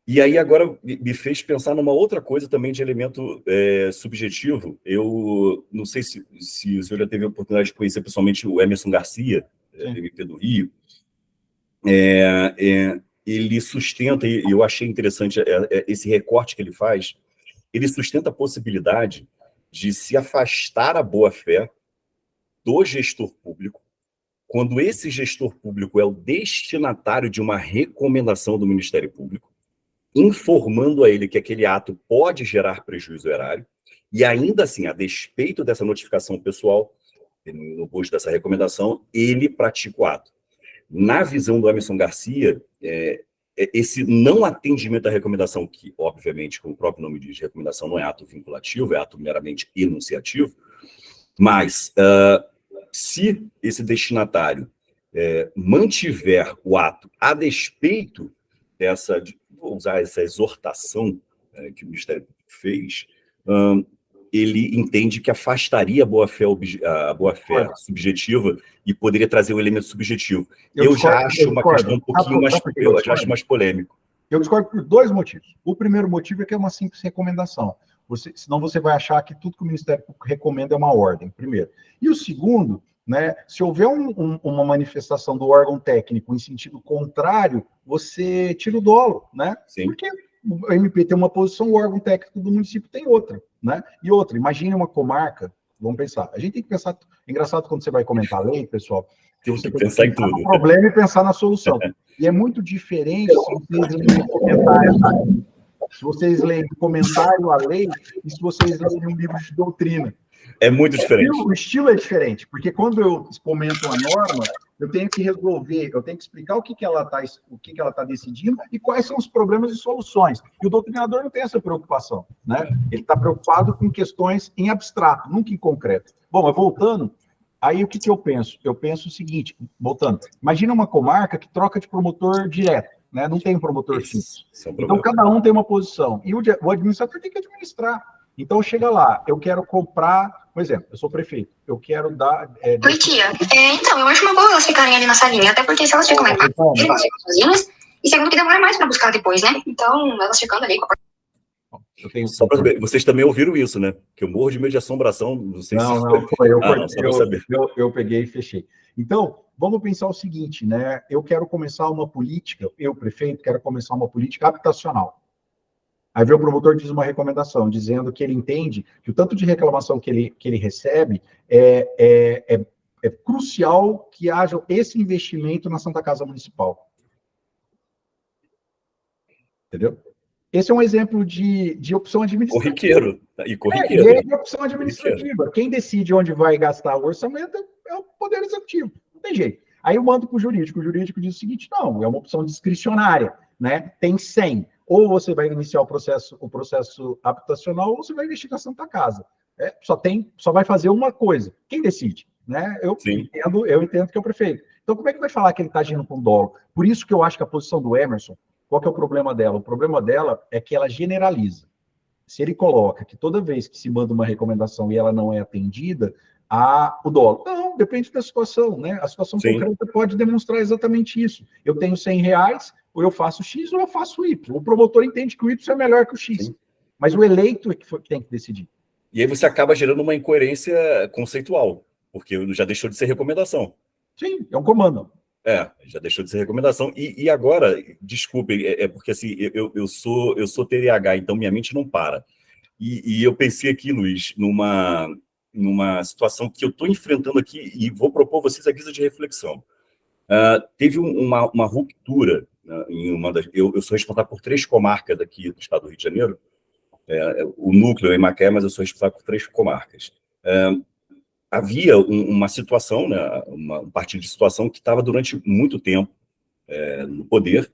Speaker 2: E aí agora me fez pensar numa outra coisa também de elemento subjetivo. Eu não sei se o senhor já teve a oportunidade de conhecer pessoalmente o Emerson Garcia, do MP do Rio. Ele sustenta, e eu achei interessante esse recorte que ele faz, ele sustenta a possibilidade de se afastar a boa-fé do gestor público, quando esse gestor público é o destinatário de uma recomendação do Ministério Público, informando a ele que aquele ato pode gerar prejuízo erário, e ainda assim, a despeito dessa notificação pessoal, no bojo dessa recomendação, ele pratica o ato. Na visão do Emerson Garcia, esse não atendimento à recomendação, que, obviamente, como o próprio nome diz, recomendação não é ato vinculativo, é ato meramente enunciativo, mas se esse destinatário mantiver o ato a despeito dessa, vou usar essa exortação que o Ministério Público fez, ele entende que afastaria a boa-fé subjetiva e poderia trazer um elemento subjetivo. Eu já acho uma questão um pouquinho mais... Eu já acho mais polêmico.
Speaker 1: Eu discordo por dois motivos. O primeiro motivo é que é uma simples recomendação. Senão você vai achar que tudo que o Ministério Público recomenda é uma ordem, primeiro. E o segundo, né, se houver uma manifestação do órgão técnico em sentido contrário, você tira o dolo, né?
Speaker 2: Sim.
Speaker 1: Porque o MP tem uma posição, o órgão técnico do município tem outra, né? E outra, imagine uma comarca, vamos pensar. A gente tem que pensar, é engraçado quando você vai comentar a lei, pessoal, que você tem que pensar em tudo. No problema e pensar na solução. E é muito diferente se vocês leem comentário à lei e se vocês lerem um livro de doutrina.
Speaker 2: É muito diferente.
Speaker 1: O estilo é diferente, porque quando eu comento uma norma, eu tenho que resolver, eu tenho que explicar o que ela está decidindo e quais são os problemas e soluções. E o doutrinador não tem essa preocupação, né? Ele está preocupado com questões em abstrato, nunca em concreto. Bom, mas voltando, aí o que eu penso? Eu penso o seguinte, voltando, imagina uma comarca que troca de promotor direto, né? Não tem um promotor fixo. Então, cada um tem uma posição. E o administrador tem que administrar. Então, chega lá, eu quero comprar, por exemplo, eu sou prefeito, eu quero dar...
Speaker 3: Oi, tia. Então, eu acho uma boa elas ficarem ali na salinha, até porque se elas ficam lá em casa, elas ficam sozinhas, e segundo que demora mais para buscar depois, né? Então, elas ficando ali com a...
Speaker 2: Só para saber, vocês também ouviram isso, né? Que eu morro de medo de assombração, não sei se...
Speaker 1: Não, foi, eu peguei e fechei. Então, vamos pensar o seguinte, né? Eu quero começar uma política, eu, prefeito, quero começar uma política habitacional. Aí vem o promotor diz uma recomendação, dizendo que ele entende que o tanto de reclamação que ele recebe é crucial que haja esse investimento na Santa Casa Municipal. Entendeu? Esse é um exemplo de opção administrativa.
Speaker 2: Corriqueiro. E corriqueiro.
Speaker 1: E é opção administrativa. Quem decide onde vai gastar o orçamento é o Poder Executivo. Não tem jeito. Aí eu mando para o jurídico diz o seguinte, não, é uma opção discricionária, né? Tem 100. Ou você vai iniciar o processo habitacional, ou você vai investir na Santa Casa. Só vai fazer uma coisa. Quem decide? Né? Eu entendo que é o prefeito. Então, como é que vai falar que ele está agindo com dolo? Por isso que eu acho que a posição do Emerson, qual que é o problema dela? O problema dela é que ela generaliza. Se ele coloca que toda vez que se manda uma recomendação e ela não é atendida, há o dolo. Não, depende da situação, né? A situação concreta pode demonstrar exatamente isso. Eu tenho R$100, ou eu faço X, ou eu faço Y. O promotor entende que o Y é melhor que o X. Sim. Mas o eleito é que tem que decidir.
Speaker 2: E aí você acaba gerando uma incoerência conceitual, porque já deixou de ser recomendação.
Speaker 1: Sim, é um comando.
Speaker 2: Já deixou de ser recomendação. E agora, desculpem, porque assim, eu sou TDAH, então minha mente não para. E eu pensei aqui, Luiz, numa situação que eu estou enfrentando aqui e vou propor a vocês a guisa de reflexão. Teve uma ruptura em uma das... Eu sou responsável por 3 comarcas aqui do estado do Rio de Janeiro. O núcleo é em Macaé, mas eu sou responsável por 3 comarcas. Havia uma situação, né, um partido de situação que estava durante muito tempo no poder.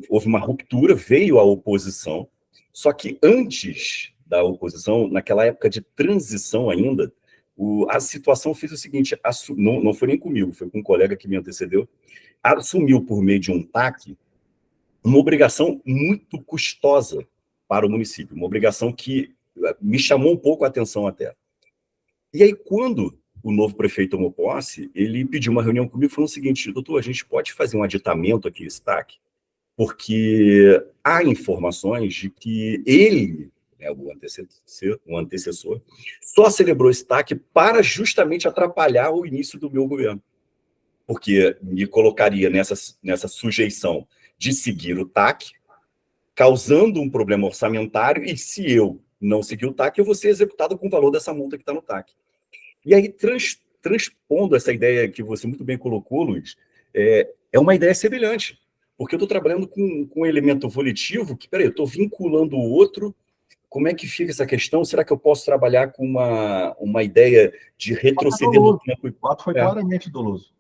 Speaker 2: Houve uma ruptura, veio a oposição, só que antes da oposição, naquela época de transição ainda, a situação fez o seguinte, não foi nem comigo, foi com um colega que me antecedeu, assumiu por meio de um TAC uma obrigação muito custosa para o município, uma obrigação que me chamou um pouco a atenção até. E aí, quando o novo prefeito tomou posse, ele pediu uma reunião comigo e falou o seguinte, doutor, a gente pode fazer um aditamento aqui, esse TAC, porque há informações de que ele, né, o antecessor, só celebrou esse TAC para justamente atrapalhar o início do meu governo, porque me colocaria nessa sujeição de seguir o TAC, causando um problema orçamentário, e se eu não seguir o TAC, eu vou ser executado com o valor dessa multa que está no TAC. E aí, transpondo essa ideia que você muito bem colocou, Luiz, é uma ideia semelhante, porque eu estou trabalhando com um elemento volitivo que, peraí, eu estou vinculando o outro, como é que fica essa questão? Será que eu posso trabalhar com uma ideia de retroceder no tempo?
Speaker 1: O fato foi claramente doloso.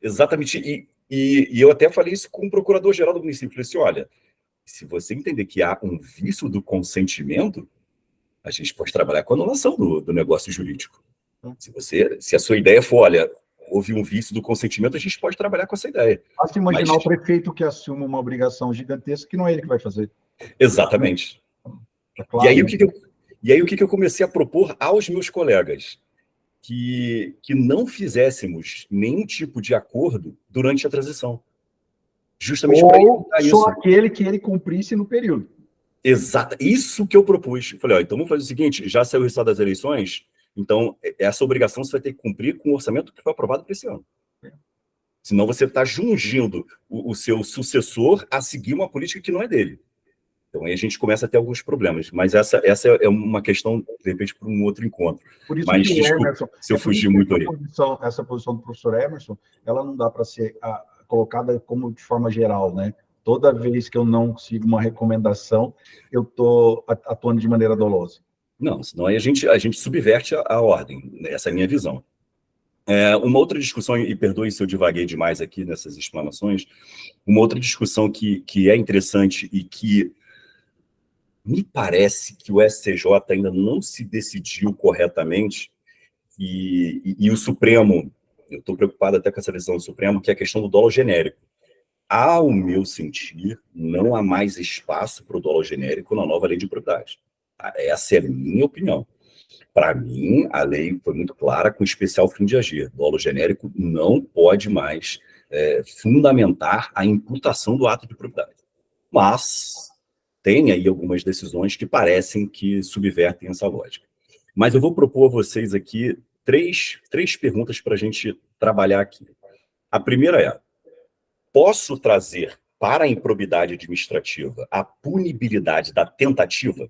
Speaker 2: Exatamente. E eu até falei isso com o procurador-geral do município. Falei assim, olha, se você entender que há um vício do consentimento, a gente pode trabalhar com a anulação do negócio jurídico. Se a sua ideia for, olha, houve um vício do consentimento, a gente pode trabalhar com essa ideia.
Speaker 1: Basta imaginar o prefeito que assume uma obrigação gigantesca que não é ele que vai fazer.
Speaker 2: Exatamente. É claro. E aí o que eu comecei a propor aos meus colegas? Que não fizéssemos nenhum tipo de acordo durante a transição. Justamente para evitar isso.
Speaker 1: Só aquele que ele cumprisse no período.
Speaker 2: Exato. Isso que eu propus. Falei, então vamos fazer o seguinte, já saiu o resultado das eleições, então essa obrigação você vai ter que cumprir com o orçamento que foi aprovado para esse ano. Senão você está jungindo o seu sucessor a seguir uma política que não é dele. Então aí a gente começa a ter alguns problemas. Mas essa é uma questão, de repente, para um outro encontro.
Speaker 1: Por isso
Speaker 2: mas
Speaker 1: que
Speaker 2: desculpa,
Speaker 1: Emerson,
Speaker 2: se eu fugir muito aí.
Speaker 1: Essa posição do professor Emerson, ela não dá para ser colocada como de forma geral, né? Toda vez que eu não sigo uma recomendação, eu estou atuando de maneira dolosa.
Speaker 2: Não, senão aí a gente subverte a ordem. Essa é a minha visão. Uma outra discussão, e perdoe se eu divaguei demais aqui nessas explanações, uma outra discussão que é interessante e que me parece que o STJ ainda não se decidiu corretamente, e o Supremo, eu estou preocupado até com essa decisão do Supremo, que é a questão do dolo genérico. Ao meu sentir, não há mais espaço para o dolo genérico na nova lei de propriedade. Essa é a minha opinião. Para mim, a lei foi muito clara com especial fim de agir. Dolo genérico não pode mais fundamentar a imputação do ato de propriedade. Mas tem aí algumas decisões que parecem que subvertem essa lógica. Mas eu vou propor a vocês aqui três perguntas para a gente trabalhar aqui. A primeira é, posso trazer para a improbidade administrativa a punibilidade da tentativa?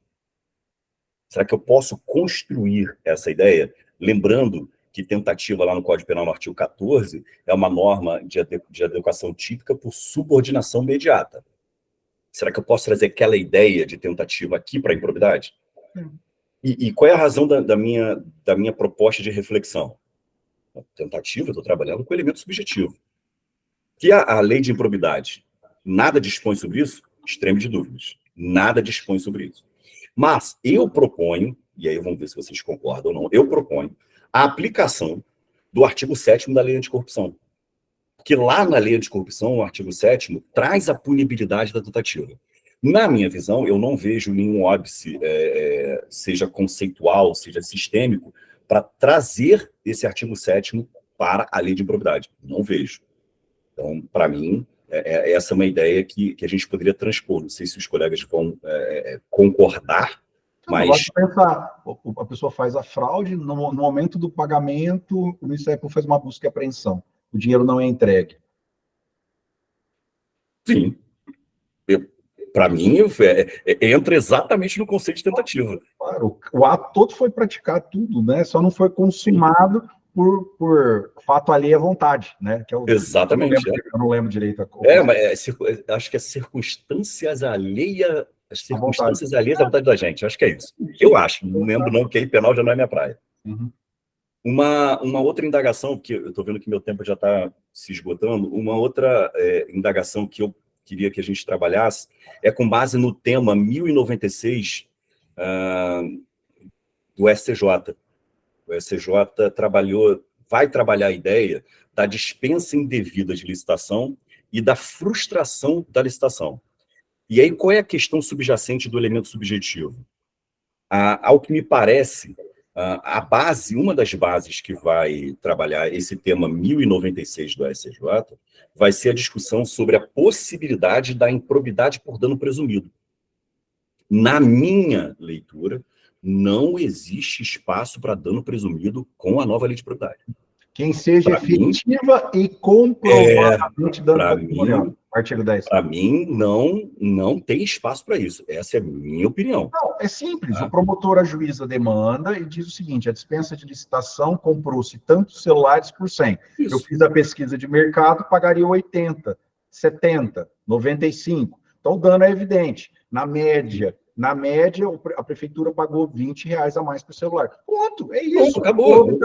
Speaker 2: Será que eu posso construir essa ideia? Lembrando que tentativa lá no Código Penal, no artigo 14, é uma norma de adequação típica por subordinação imediata. Será que eu posso trazer aquela ideia de tentativa aqui para a improbidade? E qual é a razão da minha proposta de reflexão? A tentativa, eu estou trabalhando com elemento subjetivo. Que a lei de improbidade nada dispõe sobre isso? Extremo de dúvidas. Nada dispõe sobre isso. Mas eu proponho, e aí vamos ver se vocês concordam ou não, eu proponho a aplicação do artigo 7º da Lei Anticorrupção. Que lá na Lei Anticorrupção, o artigo 7º, traz a punibilidade da tentativa. Na minha visão, eu não vejo nenhum óbice, seja conceitual, seja sistêmico, para trazer esse artigo 7º para a lei de improbidade. Não vejo. Então, para mim, essa é uma ideia que a gente poderia transpor. Não sei se os colegas vão concordar, mas...
Speaker 1: Pensar, a pessoa faz a fraude, no momento do pagamento, o Ministério Público faz uma busca e apreensão. O dinheiro não é entregue.
Speaker 2: Sim. Para mim, entra exatamente no conceito de tentativa.
Speaker 1: Claro, o ato todo foi praticar tudo, né? Só não foi consumado por fato alheio à vontade, né? Que é
Speaker 2: Exatamente.
Speaker 1: Eu não lembro direito a
Speaker 2: mas acho que é circunstâncias alheias à vontade da gente. Acho que é isso. Eu acho. Não lembro não, que aí penal já não é minha praia.
Speaker 1: Uhum.
Speaker 2: Uma outra indagação, porque eu estou vendo que meu tempo já está se esgotando, uma outra indagação que eu queria que a gente trabalhasse é com base no tema 1096 do STJ. O STJ vai trabalhar a ideia da dispensa indevida de licitação e da frustração da licitação. E aí, qual é a questão subjacente do elemento subjetivo? Ao que me parece, uma das bases que vai trabalhar esse tema 1096 do STJ vai ser a discussão sobre a possibilidade da improbidade por dano presumido. Na minha leitura, não existe espaço para dano presumido com a nova lei de improbidade.
Speaker 1: Quem seja efetiva e comprovadamente dano presumido. Artigo 10.
Speaker 2: Para mim, não tem espaço para isso. Essa é a minha opinião.
Speaker 1: Não, é simples. O promotor ajuiza a demanda e diz o seguinte: a dispensa de licitação comprou-se tantos celulares por 100. Isso. Eu fiz a pesquisa de mercado, pagaria 80, 70, 95. Então, o dano é evidente. Na média, a prefeitura pagou R$20 a mais por celular. Ponto, é isso.
Speaker 2: Pronto, acabou.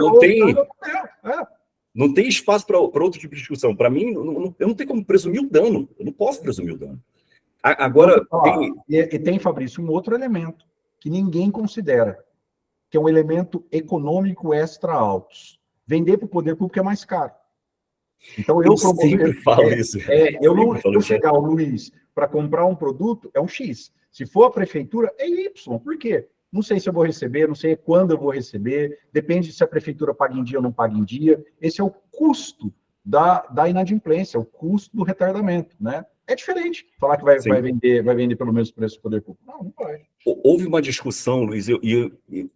Speaker 2: Não tem espaço para outro tipo de discussão. Para mim, eu não tenho como presumir o dano. Eu não posso presumir o dano. Agora,
Speaker 1: tem, Fabrício, um outro elemento que ninguém considera, que é um elemento econômico extra-autos. Vender para o poder público é mais caro. Então,
Speaker 2: eu sempre falo isso.
Speaker 1: Eu chegar ao Luiz para comprar um produto, é um X. Se for a prefeitura, é Y. Por quê? Não sei se eu vou receber, não sei quando eu vou receber, depende se a prefeitura paga em dia ou não paga em dia. Esse é o custo da inadimplência, o custo do retardamento, né? É diferente falar que vai vender pelo mesmo preço do poder público. Não vai.
Speaker 2: Houve uma discussão, Luiz, e eu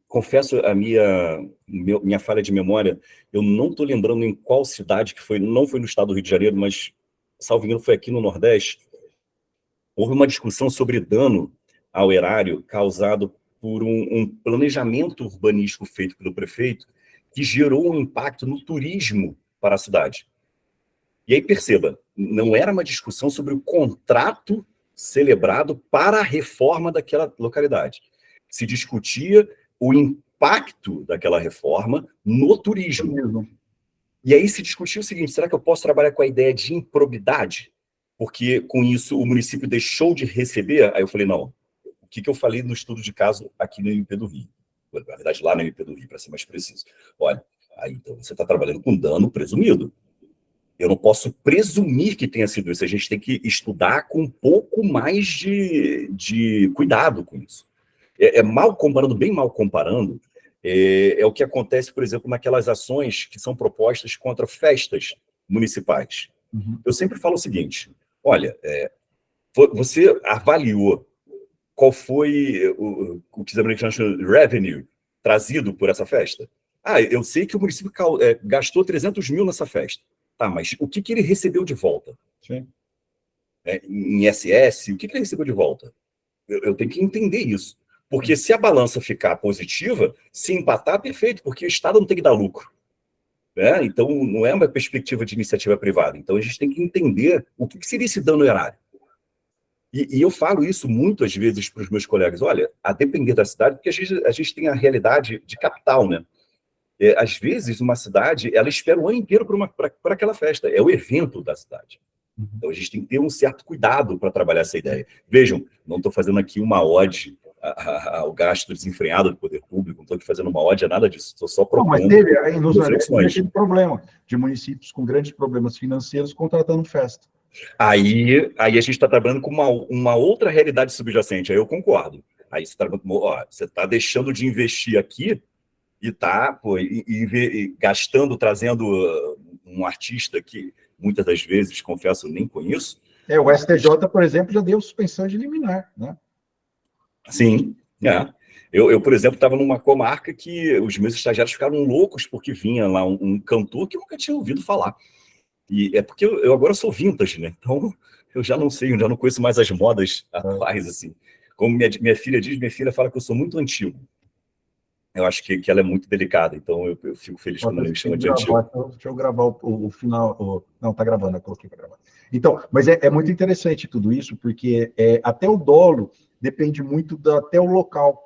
Speaker 2: confesso a minha falha de memória, eu não estou lembrando em qual cidade que foi, não foi no estado do Rio de Janeiro, mas, salvo engano, foi aqui no Nordeste. Houve uma discussão sobre dano ao erário causado por um planejamento urbanístico feito pelo prefeito que gerou um impacto no turismo para a cidade. E aí, perceba, não era uma discussão sobre o contrato celebrado para a reforma daquela localidade. Se discutia o impacto daquela reforma no turismo. E aí se discutia o seguinte: será que eu posso trabalhar com a ideia de improbidade? Porque com isso o município deixou de receber. Aí eu falei, não, o que eu falei no estudo de caso aqui no MP do Rio? Na verdade, lá no MP do Rio, para ser mais preciso. Olha, aí então você está trabalhando com dano presumido. Eu não posso presumir que tenha sido isso. A gente tem que estudar com um pouco mais de cuidado com isso. Bem mal comparando, é o que acontece, por exemplo, naquelas ações que são propostas contra festas municipais. Uhum. Eu sempre falo o seguinte: olha, você avaliou qual foi o que os americanos chamam de revenue trazido por essa festa? Eu sei que o município gastou 300 mil nessa festa. Tá, mas o que ele recebeu de volta?
Speaker 1: Sim.
Speaker 2: em ISS, o que ele recebeu de volta? Eu tenho que entender isso. Porque se a balança ficar positiva, se empatar, perfeito, porque o Estado não tem que dar lucro. Né? Então, não é uma perspectiva de iniciativa privada. Então, a gente tem que entender o que seria esse dano erário. E eu falo isso muitas vezes para os meus colegas. Olha, a depender da cidade, porque a gente tem a realidade de capital, né? Às vezes, uma cidade, ela espera o ano inteiro por aquela festa. É o evento da cidade. Então, a gente tem que ter um certo cuidado para trabalhar essa ideia. Vejam, não estou fazendo aqui uma ode ao gasto desenfreado do poder público, não estou aqui fazendo uma ode a nada disso, estou só propondo
Speaker 1: mas teve aí nos
Speaker 2: reflexões.
Speaker 1: Aquele problema de municípios com grandes problemas financeiros contratando festa.
Speaker 2: Aí a gente está trabalhando com uma outra realidade subjacente, aí eu concordo. Aí você está deixando de investir aqui e está gastando, trazendo um artista que muitas das vezes, confesso, nem conheço.
Speaker 1: O STJ, por exemplo, já deu suspensão de liminar, né?
Speaker 2: Sim, Eu, por exemplo, estava numa comarca que os meus estagiários ficaram loucos porque vinha lá um cantor que eu nunca tinha ouvido falar. E é porque eu agora sou vintage, né? Então, eu já não sei, eu já não conheço mais as modas atuais, assim. Como minha filha diz, minha filha fala que eu sou muito antigo. Eu acho que ela é muito delicada, então eu fico feliz quando ela me chama de antigo.
Speaker 1: Deixa eu gravar o final. Não, tá gravando, eu coloquei para gravar. Então, mas é muito interessante tudo isso, porque até o dolo depende muito até o local.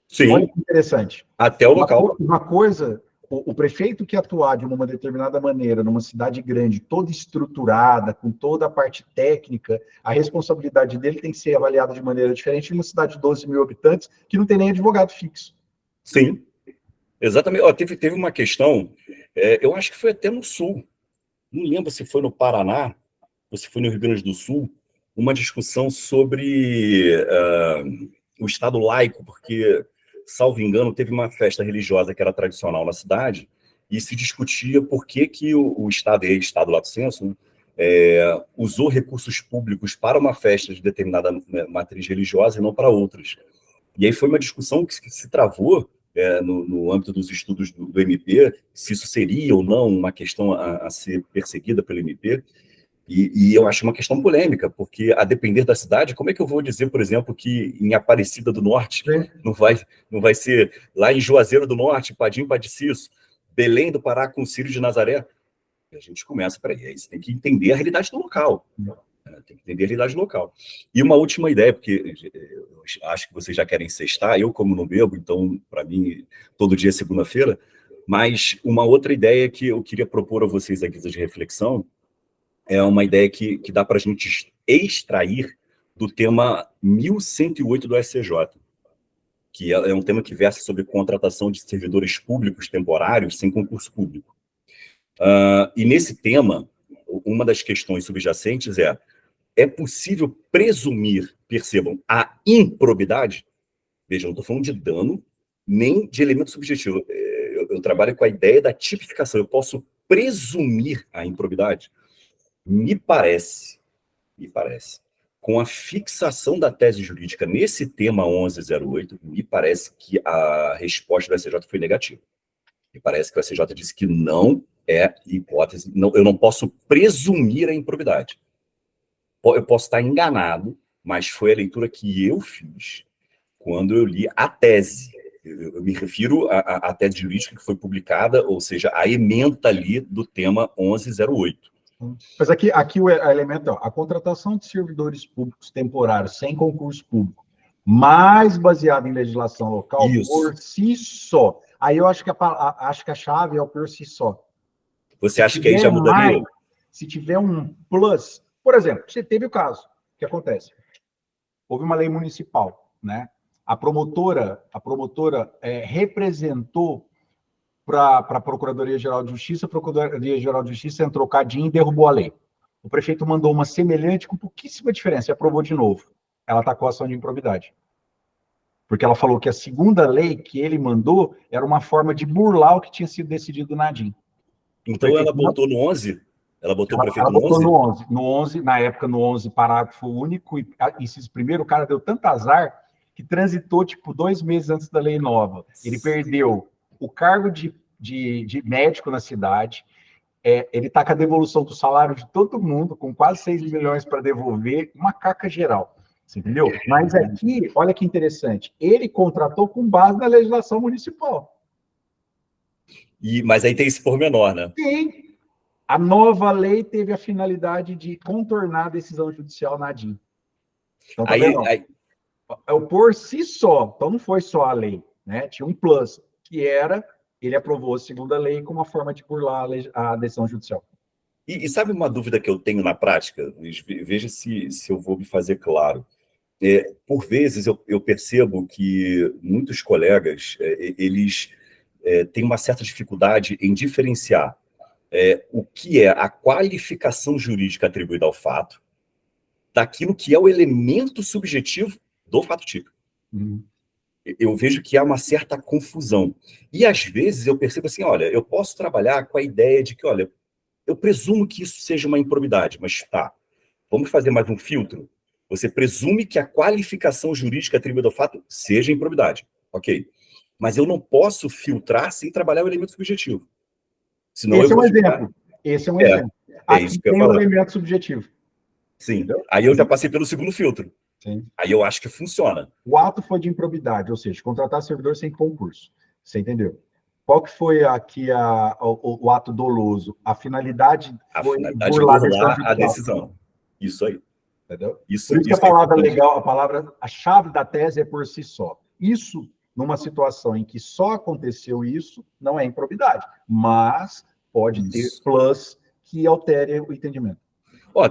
Speaker 2: Sim.
Speaker 1: Olha que interessante.
Speaker 2: Até o local.
Speaker 1: Uma coisa, o prefeito que atuar de uma determinada maneira numa cidade grande, toda estruturada, com toda a parte técnica, a responsabilidade dele tem que ser avaliada de maneira diferente de uma cidade de 12 mil habitantes que não tem nem advogado fixo.
Speaker 2: Sim, exatamente. Teve uma questão, eu acho que foi até no Sul, não lembro se foi no Paraná ou se foi no Rio Grande do Sul, uma discussão sobre o Estado laico, porque, salvo engano, teve uma festa religiosa que era tradicional na cidade e se discutia por que o Estado, e Estado lato sensu, né, usou recursos públicos para uma festa de determinada matriz religiosa e não para outras. E aí foi uma discussão que se travou no âmbito dos estudos do MP, se isso seria ou não uma questão a ser perseguida pelo MP, e eu acho uma questão polêmica, porque a depender da cidade, como é que eu vou dizer, por exemplo, que em Aparecida do Norte não vai ser lá em Juazeiro do Norte, Padim Padiciço, Belém do Pará com Círio de Nazaré? E a gente começa, aí você tem que entender a realidade do local. Tem que entender a realidade local. E uma última ideia, porque eu acho que vocês já querem sextar, eu como não bebo, então para mim todo dia é segunda-feira, mas uma outra ideia que eu queria propor a vocês aqui de reflexão é uma ideia que dá para a gente extrair do tema 1108 do SCJ, que é um tema que versa sobre contratação de servidores públicos temporários sem concurso público. E nesse tema, uma das questões subjacentes é possível presumir, percebam, a improbidade? Vejam, não estou falando de dano, nem de elemento subjetivo. Eu trabalho com a ideia da tipificação. Eu posso presumir a improbidade? Me parece, com a fixação da tese jurídica nesse tema 1108, me parece que a resposta do STJ foi negativa. Me parece que o STJ disse que não é hipótese, eu não posso presumir a improbidade. Eu posso estar enganado, mas foi a leitura que eu fiz quando eu li a tese. Eu me refiro à tese jurídica que foi publicada, ou seja, a ementa ali do tema 1108.
Speaker 1: Mas aqui o elemento, a contratação de servidores públicos temporários sem concurso público, mais baseado em legislação local,
Speaker 2: isso,
Speaker 1: por si só. Aí eu acho que a chave é o por si só.
Speaker 2: Você acha que aí já mudaria?
Speaker 1: Se tiver um plus, por exemplo, você teve o caso, o que acontece? Houve uma lei municipal, né? A promotora representou para a Procuradoria-Geral de Justiça, a Procuradoria-Geral de Justiça entrou cadinho e derrubou a lei. O prefeito mandou uma semelhante com pouquíssima diferença e aprovou de novo. Ela atacou a ação de improbidade. Porque ela falou que a segunda lei que ele mandou era uma forma de burlar o que tinha sido decidido na ADIM.
Speaker 2: Então ela botou no 11? Ela botou o prefeito no 11?
Speaker 1: Ela botou no 11. Na época, no 11, parágrafo único. E esse primeiro cara deu tanto azar que transitou, 2 meses antes da lei nova. Ele perdeu o cargo de médico na cidade, ele está com a devolução do salário de todo mundo, com quase 6 milhões para devolver, uma caca geral. Você entendeu? Mas aqui, olha que interessante, ele contratou com base na legislação municipal.
Speaker 2: Mas aí tem esse pormenor, né?
Speaker 1: Sim. A nova lei teve a finalidade de contornar a decisão judicial na ADIM. Então, tá vendo? Por si só, então não foi só a lei, né? Tinha um plus, que era, ele aprovou a segunda lei como uma forma de burlar a decisão judicial.
Speaker 2: E sabe uma dúvida que eu tenho na prática? Veja se eu vou me fazer claro. Por vezes eu percebo que muitos colegas, eles têm uma certa dificuldade em diferenciar o que é a qualificação jurídica atribuída ao fato daquilo que é o elemento subjetivo do fato típico. Eu vejo que há uma certa confusão. E, às vezes, eu percebo assim, olha, eu posso trabalhar com a ideia de que, olha, eu presumo que isso seja uma improbidade, mas tá, vamos fazer mais um filtro. Você presume que a qualificação jurídica atribuída ao fato seja improbidade. Ok. Mas eu não posso filtrar sem trabalhar o elemento subjetivo. Senão
Speaker 1: Esse é um exemplo. Esse é um exemplo. Aqui
Speaker 2: isso que eu
Speaker 1: tem
Speaker 2: ia
Speaker 1: um
Speaker 2: falar.
Speaker 1: elemento subjetivo.
Speaker 2: Sim.
Speaker 1: Entendeu?
Speaker 2: Aí eu já passei pelo segundo filtro.
Speaker 1: Sim.
Speaker 2: Aí eu acho que funciona.
Speaker 1: O ato foi de improbidade, ou seja, contratar servidor sem concurso. Você entendeu? Qual que foi aqui o ato doloso? A finalidade foi
Speaker 2: burlar a decisão. Isso aí.
Speaker 1: Entendeu?
Speaker 2: Isso,
Speaker 1: por isso que a palavra legal, a chave da tese é por si só. Isso, numa situação em que só aconteceu isso, não é improbidade, mas pode ter plus que altere o entendimento.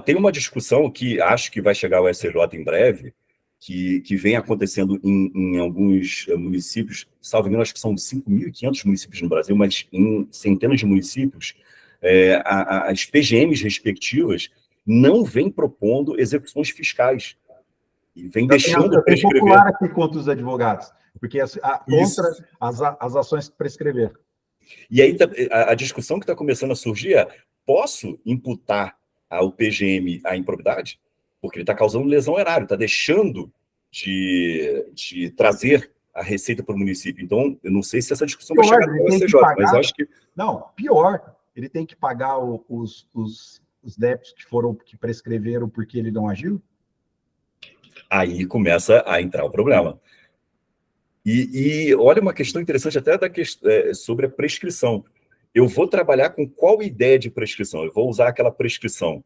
Speaker 2: Tem uma discussão que acho que vai chegar ao STJ em breve, que vem acontecendo em alguns municípios, salvo engano, acho que são 5.500 municípios no Brasil, mas em centenas de municípios, as PGMs respectivas não vêm propondo execuções fiscais. E vem deixando prescrever.
Speaker 1: É popular aqui contra os advogados, porque contra as ações que prescreveram.
Speaker 2: E aí a discussão que está começando a surgir é: posso imputar ao PGM a improbidade? Porque ele está causando lesão erária, está deixando de trazer a receita para o município. Então, eu não sei se essa discussão vai chegar no STJ, mas eu acho que...
Speaker 1: Não, pior, ele tem que pagar os débitos que prescreveram porque ele não agiu?
Speaker 2: Aí começa a entrar o problema. E olha uma questão interessante até sobre a prescrição. Eu vou trabalhar com qual ideia de prescrição? Eu vou usar aquela prescrição.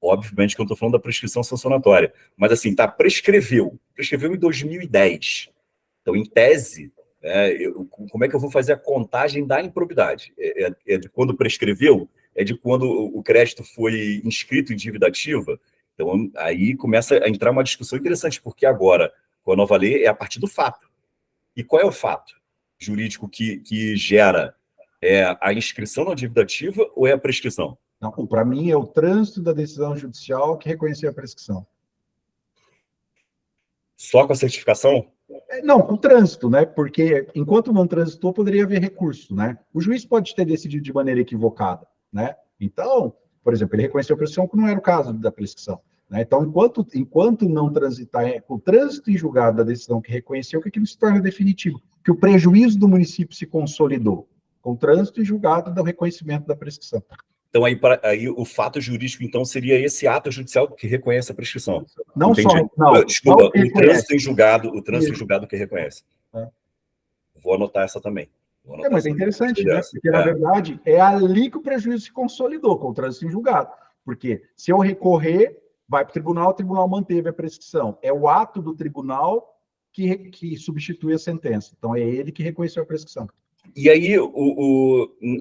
Speaker 2: Obviamente que eu não estou falando da prescrição sancionatória, mas assim, prescreveu em 2010. Então, em tese, como é que eu vou fazer a contagem da improbidade? É de quando prescreveu? É de quando o crédito foi inscrito em dívida ativa? Então, aí começa a entrar uma discussão interessante, porque agora, com a nova lei, é a partir do fato. E qual é o fato jurídico que gera? É a inscrição na dívida ativa ou é a prescrição?
Speaker 1: Não, para mim é o trânsito da decisão judicial que reconheceu a prescrição.
Speaker 2: Só com a certificação?
Speaker 1: Não, com o trânsito, né? Porque enquanto não transitou, poderia haver recurso, né? O juiz pode ter decidido de maneira equivocada, né? Então, por exemplo, ele reconheceu a prescrição que não era o caso da prescrição, né? Então, enquanto não transitar com o trânsito em julgado da decisão que reconheceu, que aquilo se torna definitivo, que o prejuízo do município se consolidou com o trânsito em julgado do reconhecimento da prescrição.
Speaker 2: Então, aí o fato jurídico, então, seria esse ato judicial que reconhece a prescrição.
Speaker 1: Não
Speaker 2: entendi.
Speaker 1: só... Não,
Speaker 2: desculpa, o trânsito em julgado que reconhece. Vou anotar essa também.
Speaker 1: Mas é interessante, né? Porque, na verdade, é ali que o prejuízo se consolidou, com o trânsito em julgado. Porque se eu recorrer, vai para o tribunal manteve a prescrição. É o ato do tribunal que substitui a sentença. Então, é ele que reconheceu a prescrição.
Speaker 2: E aí,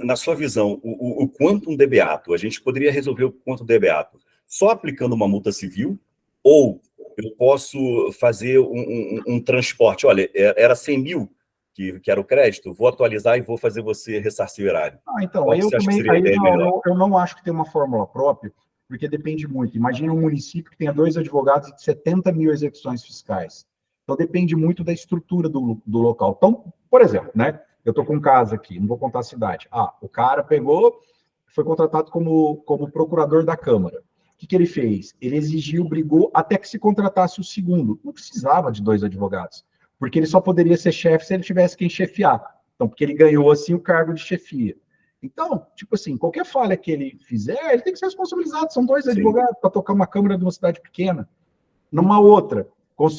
Speaker 2: na sua visão, o quantum de beato, a gente poderia resolver o quantum de beato só aplicando uma multa civil? Ou eu posso fazer um transporte? Olha, era 100 mil que era o crédito, vou atualizar e vou fazer você ressarcir o erário.
Speaker 1: Então, eu não acho que tem uma fórmula própria, porque depende muito. Imagina um município que tenha 2 advogados e 70 mil execuções fiscais. Então, depende muito da estrutura do local. Então, por exemplo, né? Eu estou com um caso aqui, não vou contar a cidade. O cara foi contratado como procurador da Câmara. O que ele fez? Ele brigou até que se contratasse o segundo. Não precisava de 2 advogados, porque ele só poderia ser chefe se ele tivesse quem chefiar. Então, porque ele ganhou, assim, o cargo de chefia. Então, tipo assim, qualquer falha que ele fizer, ele tem que ser responsabilizado. São 2
Speaker 2: Sim.
Speaker 1: advogados para tocar uma câmara de uma cidade pequena. Numa outra,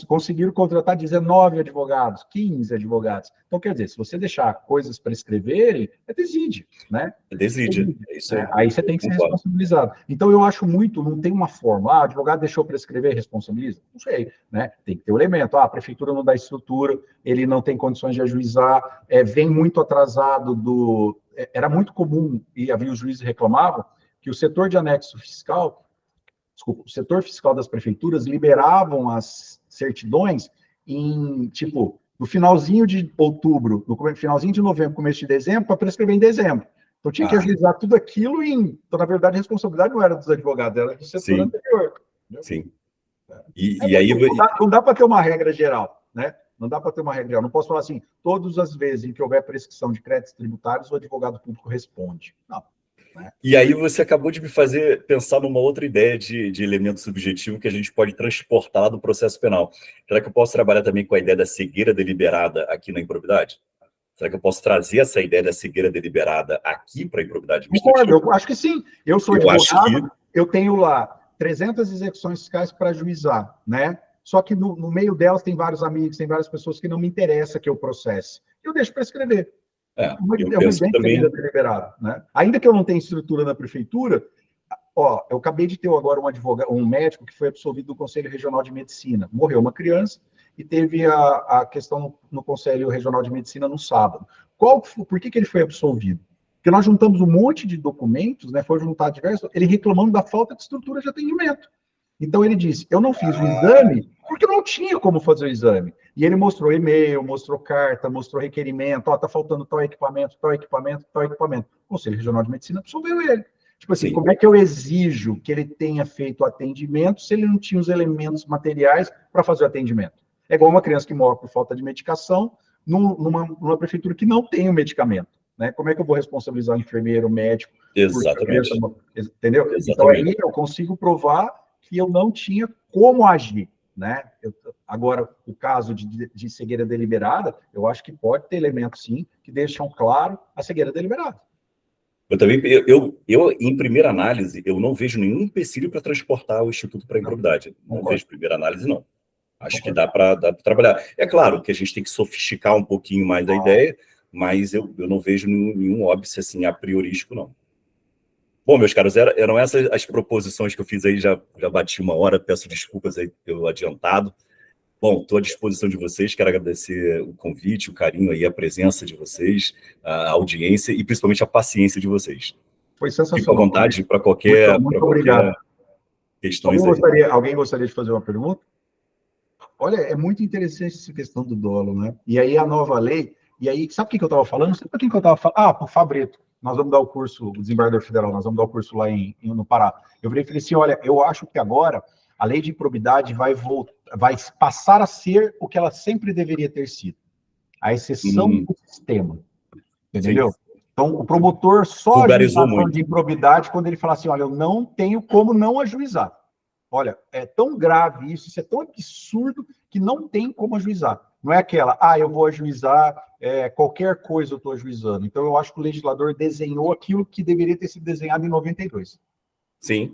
Speaker 1: conseguiram contratar 19 advogados, 15 advogados. Então, quer dizer, se você deixar coisas prescreverem, desídia, né?
Speaker 2: Desídia, é isso aí.
Speaker 1: Aí você tem que ser responsabilizado. Então, eu acho muito, não tem uma forma, o advogado deixou prescrever, responsabiliza? Não sei, né? Tem que ter o elemento, a prefeitura não dá estrutura, ele não tem condições de ajuizar, vem muito atrasado era muito comum, e havia os juízes reclamavam, que o setor de anexo fiscal, o setor fiscal das prefeituras liberavam as certidões no finalzinho de outubro, no finalzinho de novembro, começo de dezembro, para prescrever em dezembro. Então tinha que ajuizar tudo aquilo então, na verdade, a responsabilidade não era dos advogados, era do setor anterior. Entendeu?
Speaker 2: Sim. E aí...
Speaker 1: Não dá para ter uma regra geral, né? Não dá para ter uma regra geral. Não posso falar assim, todas as vezes em que houver prescrição de créditos tributários, o advogado público responde. Não.
Speaker 2: E aí você acabou de me fazer pensar numa outra ideia de elemento subjetivo que a gente pode transportar do processo penal. Será que eu posso trabalhar também com a ideia da cegueira deliberada aqui na improbidade? Será que eu posso trazer essa ideia da cegueira deliberada aqui para a improbidade administrativa?
Speaker 1: Concordo, eu acho que sim. Eu sou advogado, eu tenho lá 300 execuções fiscais para ajuizar, né? Só que no meio delas tem vários amigos, tem várias pessoas que não me interessa que eu processe. Eu deixo para escrever.
Speaker 2: Eu penso também...
Speaker 1: deliberado, né? Ainda que eu não tenha estrutura na prefeitura, eu acabei de ter agora um médico que foi absolvido do Conselho Regional de Medicina. Morreu uma criança e teve a questão no Conselho Regional de Medicina no sábado. Por que ele foi absolvido? Porque nós juntamos um monte de documentos, né? Foi juntado diversos, ele reclamando da falta de estrutura de atendimento. Então ele disse, eu não fiz o exame porque não tinha como fazer o exame. E ele mostrou e-mail, mostrou carta, mostrou requerimento, tá faltando tal equipamento, tal equipamento, tal equipamento. O Conselho Regional de Medicina absolveu ele. Tipo assim, como é que eu exijo que ele tenha feito o atendimento se ele não tinha os elementos materiais para fazer o atendimento? É igual uma criança que morre por falta de medicação numa prefeitura que não tem o medicamento. Né? Como é que eu vou responsabilizar o enfermeiro, o médico?
Speaker 2: Exatamente.
Speaker 1: Entendeu?
Speaker 2: Exatamente.
Speaker 1: Então aí eu consigo provar que eu não tinha como agir, né? Agora, o caso de cegueira deliberada, eu acho que pode ter elementos, sim, que deixam claro a cegueira deliberada.
Speaker 2: Eu também, em primeira análise, eu não vejo nenhum empecilho para transportar o Instituto para a improbidade. Não vejo primeira análise, não. Acho que dá para trabalhar. É claro que a gente tem que sofisticar um pouquinho mais a ideia, mas eu não vejo nenhum óbice assim, a priorístico, não. Bom, meus caros, eram essas as proposições que eu fiz aí, já bati 1 hora, peço desculpas aí pelo adiantado. Bom, estou à disposição de vocês, quero agradecer o convite, o carinho aí, a presença de vocês, a audiência e principalmente a paciência de vocês.
Speaker 1: Foi sensacional.
Speaker 2: Fico à vontade para qualquer questões aí.
Speaker 1: Alguém gostaria de fazer uma pergunta? Olha, é muito interessante essa questão do dolo, né? E aí a nova lei, e aí, sabe o que eu estava falando? Não sei para quem que eu estava falando. Para o Fabreto. Nós vamos dar o curso, o desembargador federal, nós vamos dar o curso lá no Pará. Eu virei e falei assim, olha, eu acho que agora a lei de improbidade vai passar a ser o que ela sempre deveria ter sido. A exceção do sistema. Entendeu? Sim. Então, o promotor só ajuizar de improbidade quando ele fala assim, olha, eu não tenho como não ajuizar. Olha, é tão grave isso é tão absurdo que não tem como ajuizar. Não é aquela, eu vou ajuizar, qualquer coisa eu estou ajuizando. Então, eu acho que o legislador desenhou aquilo que deveria ter sido desenhado em 92.
Speaker 2: Sim.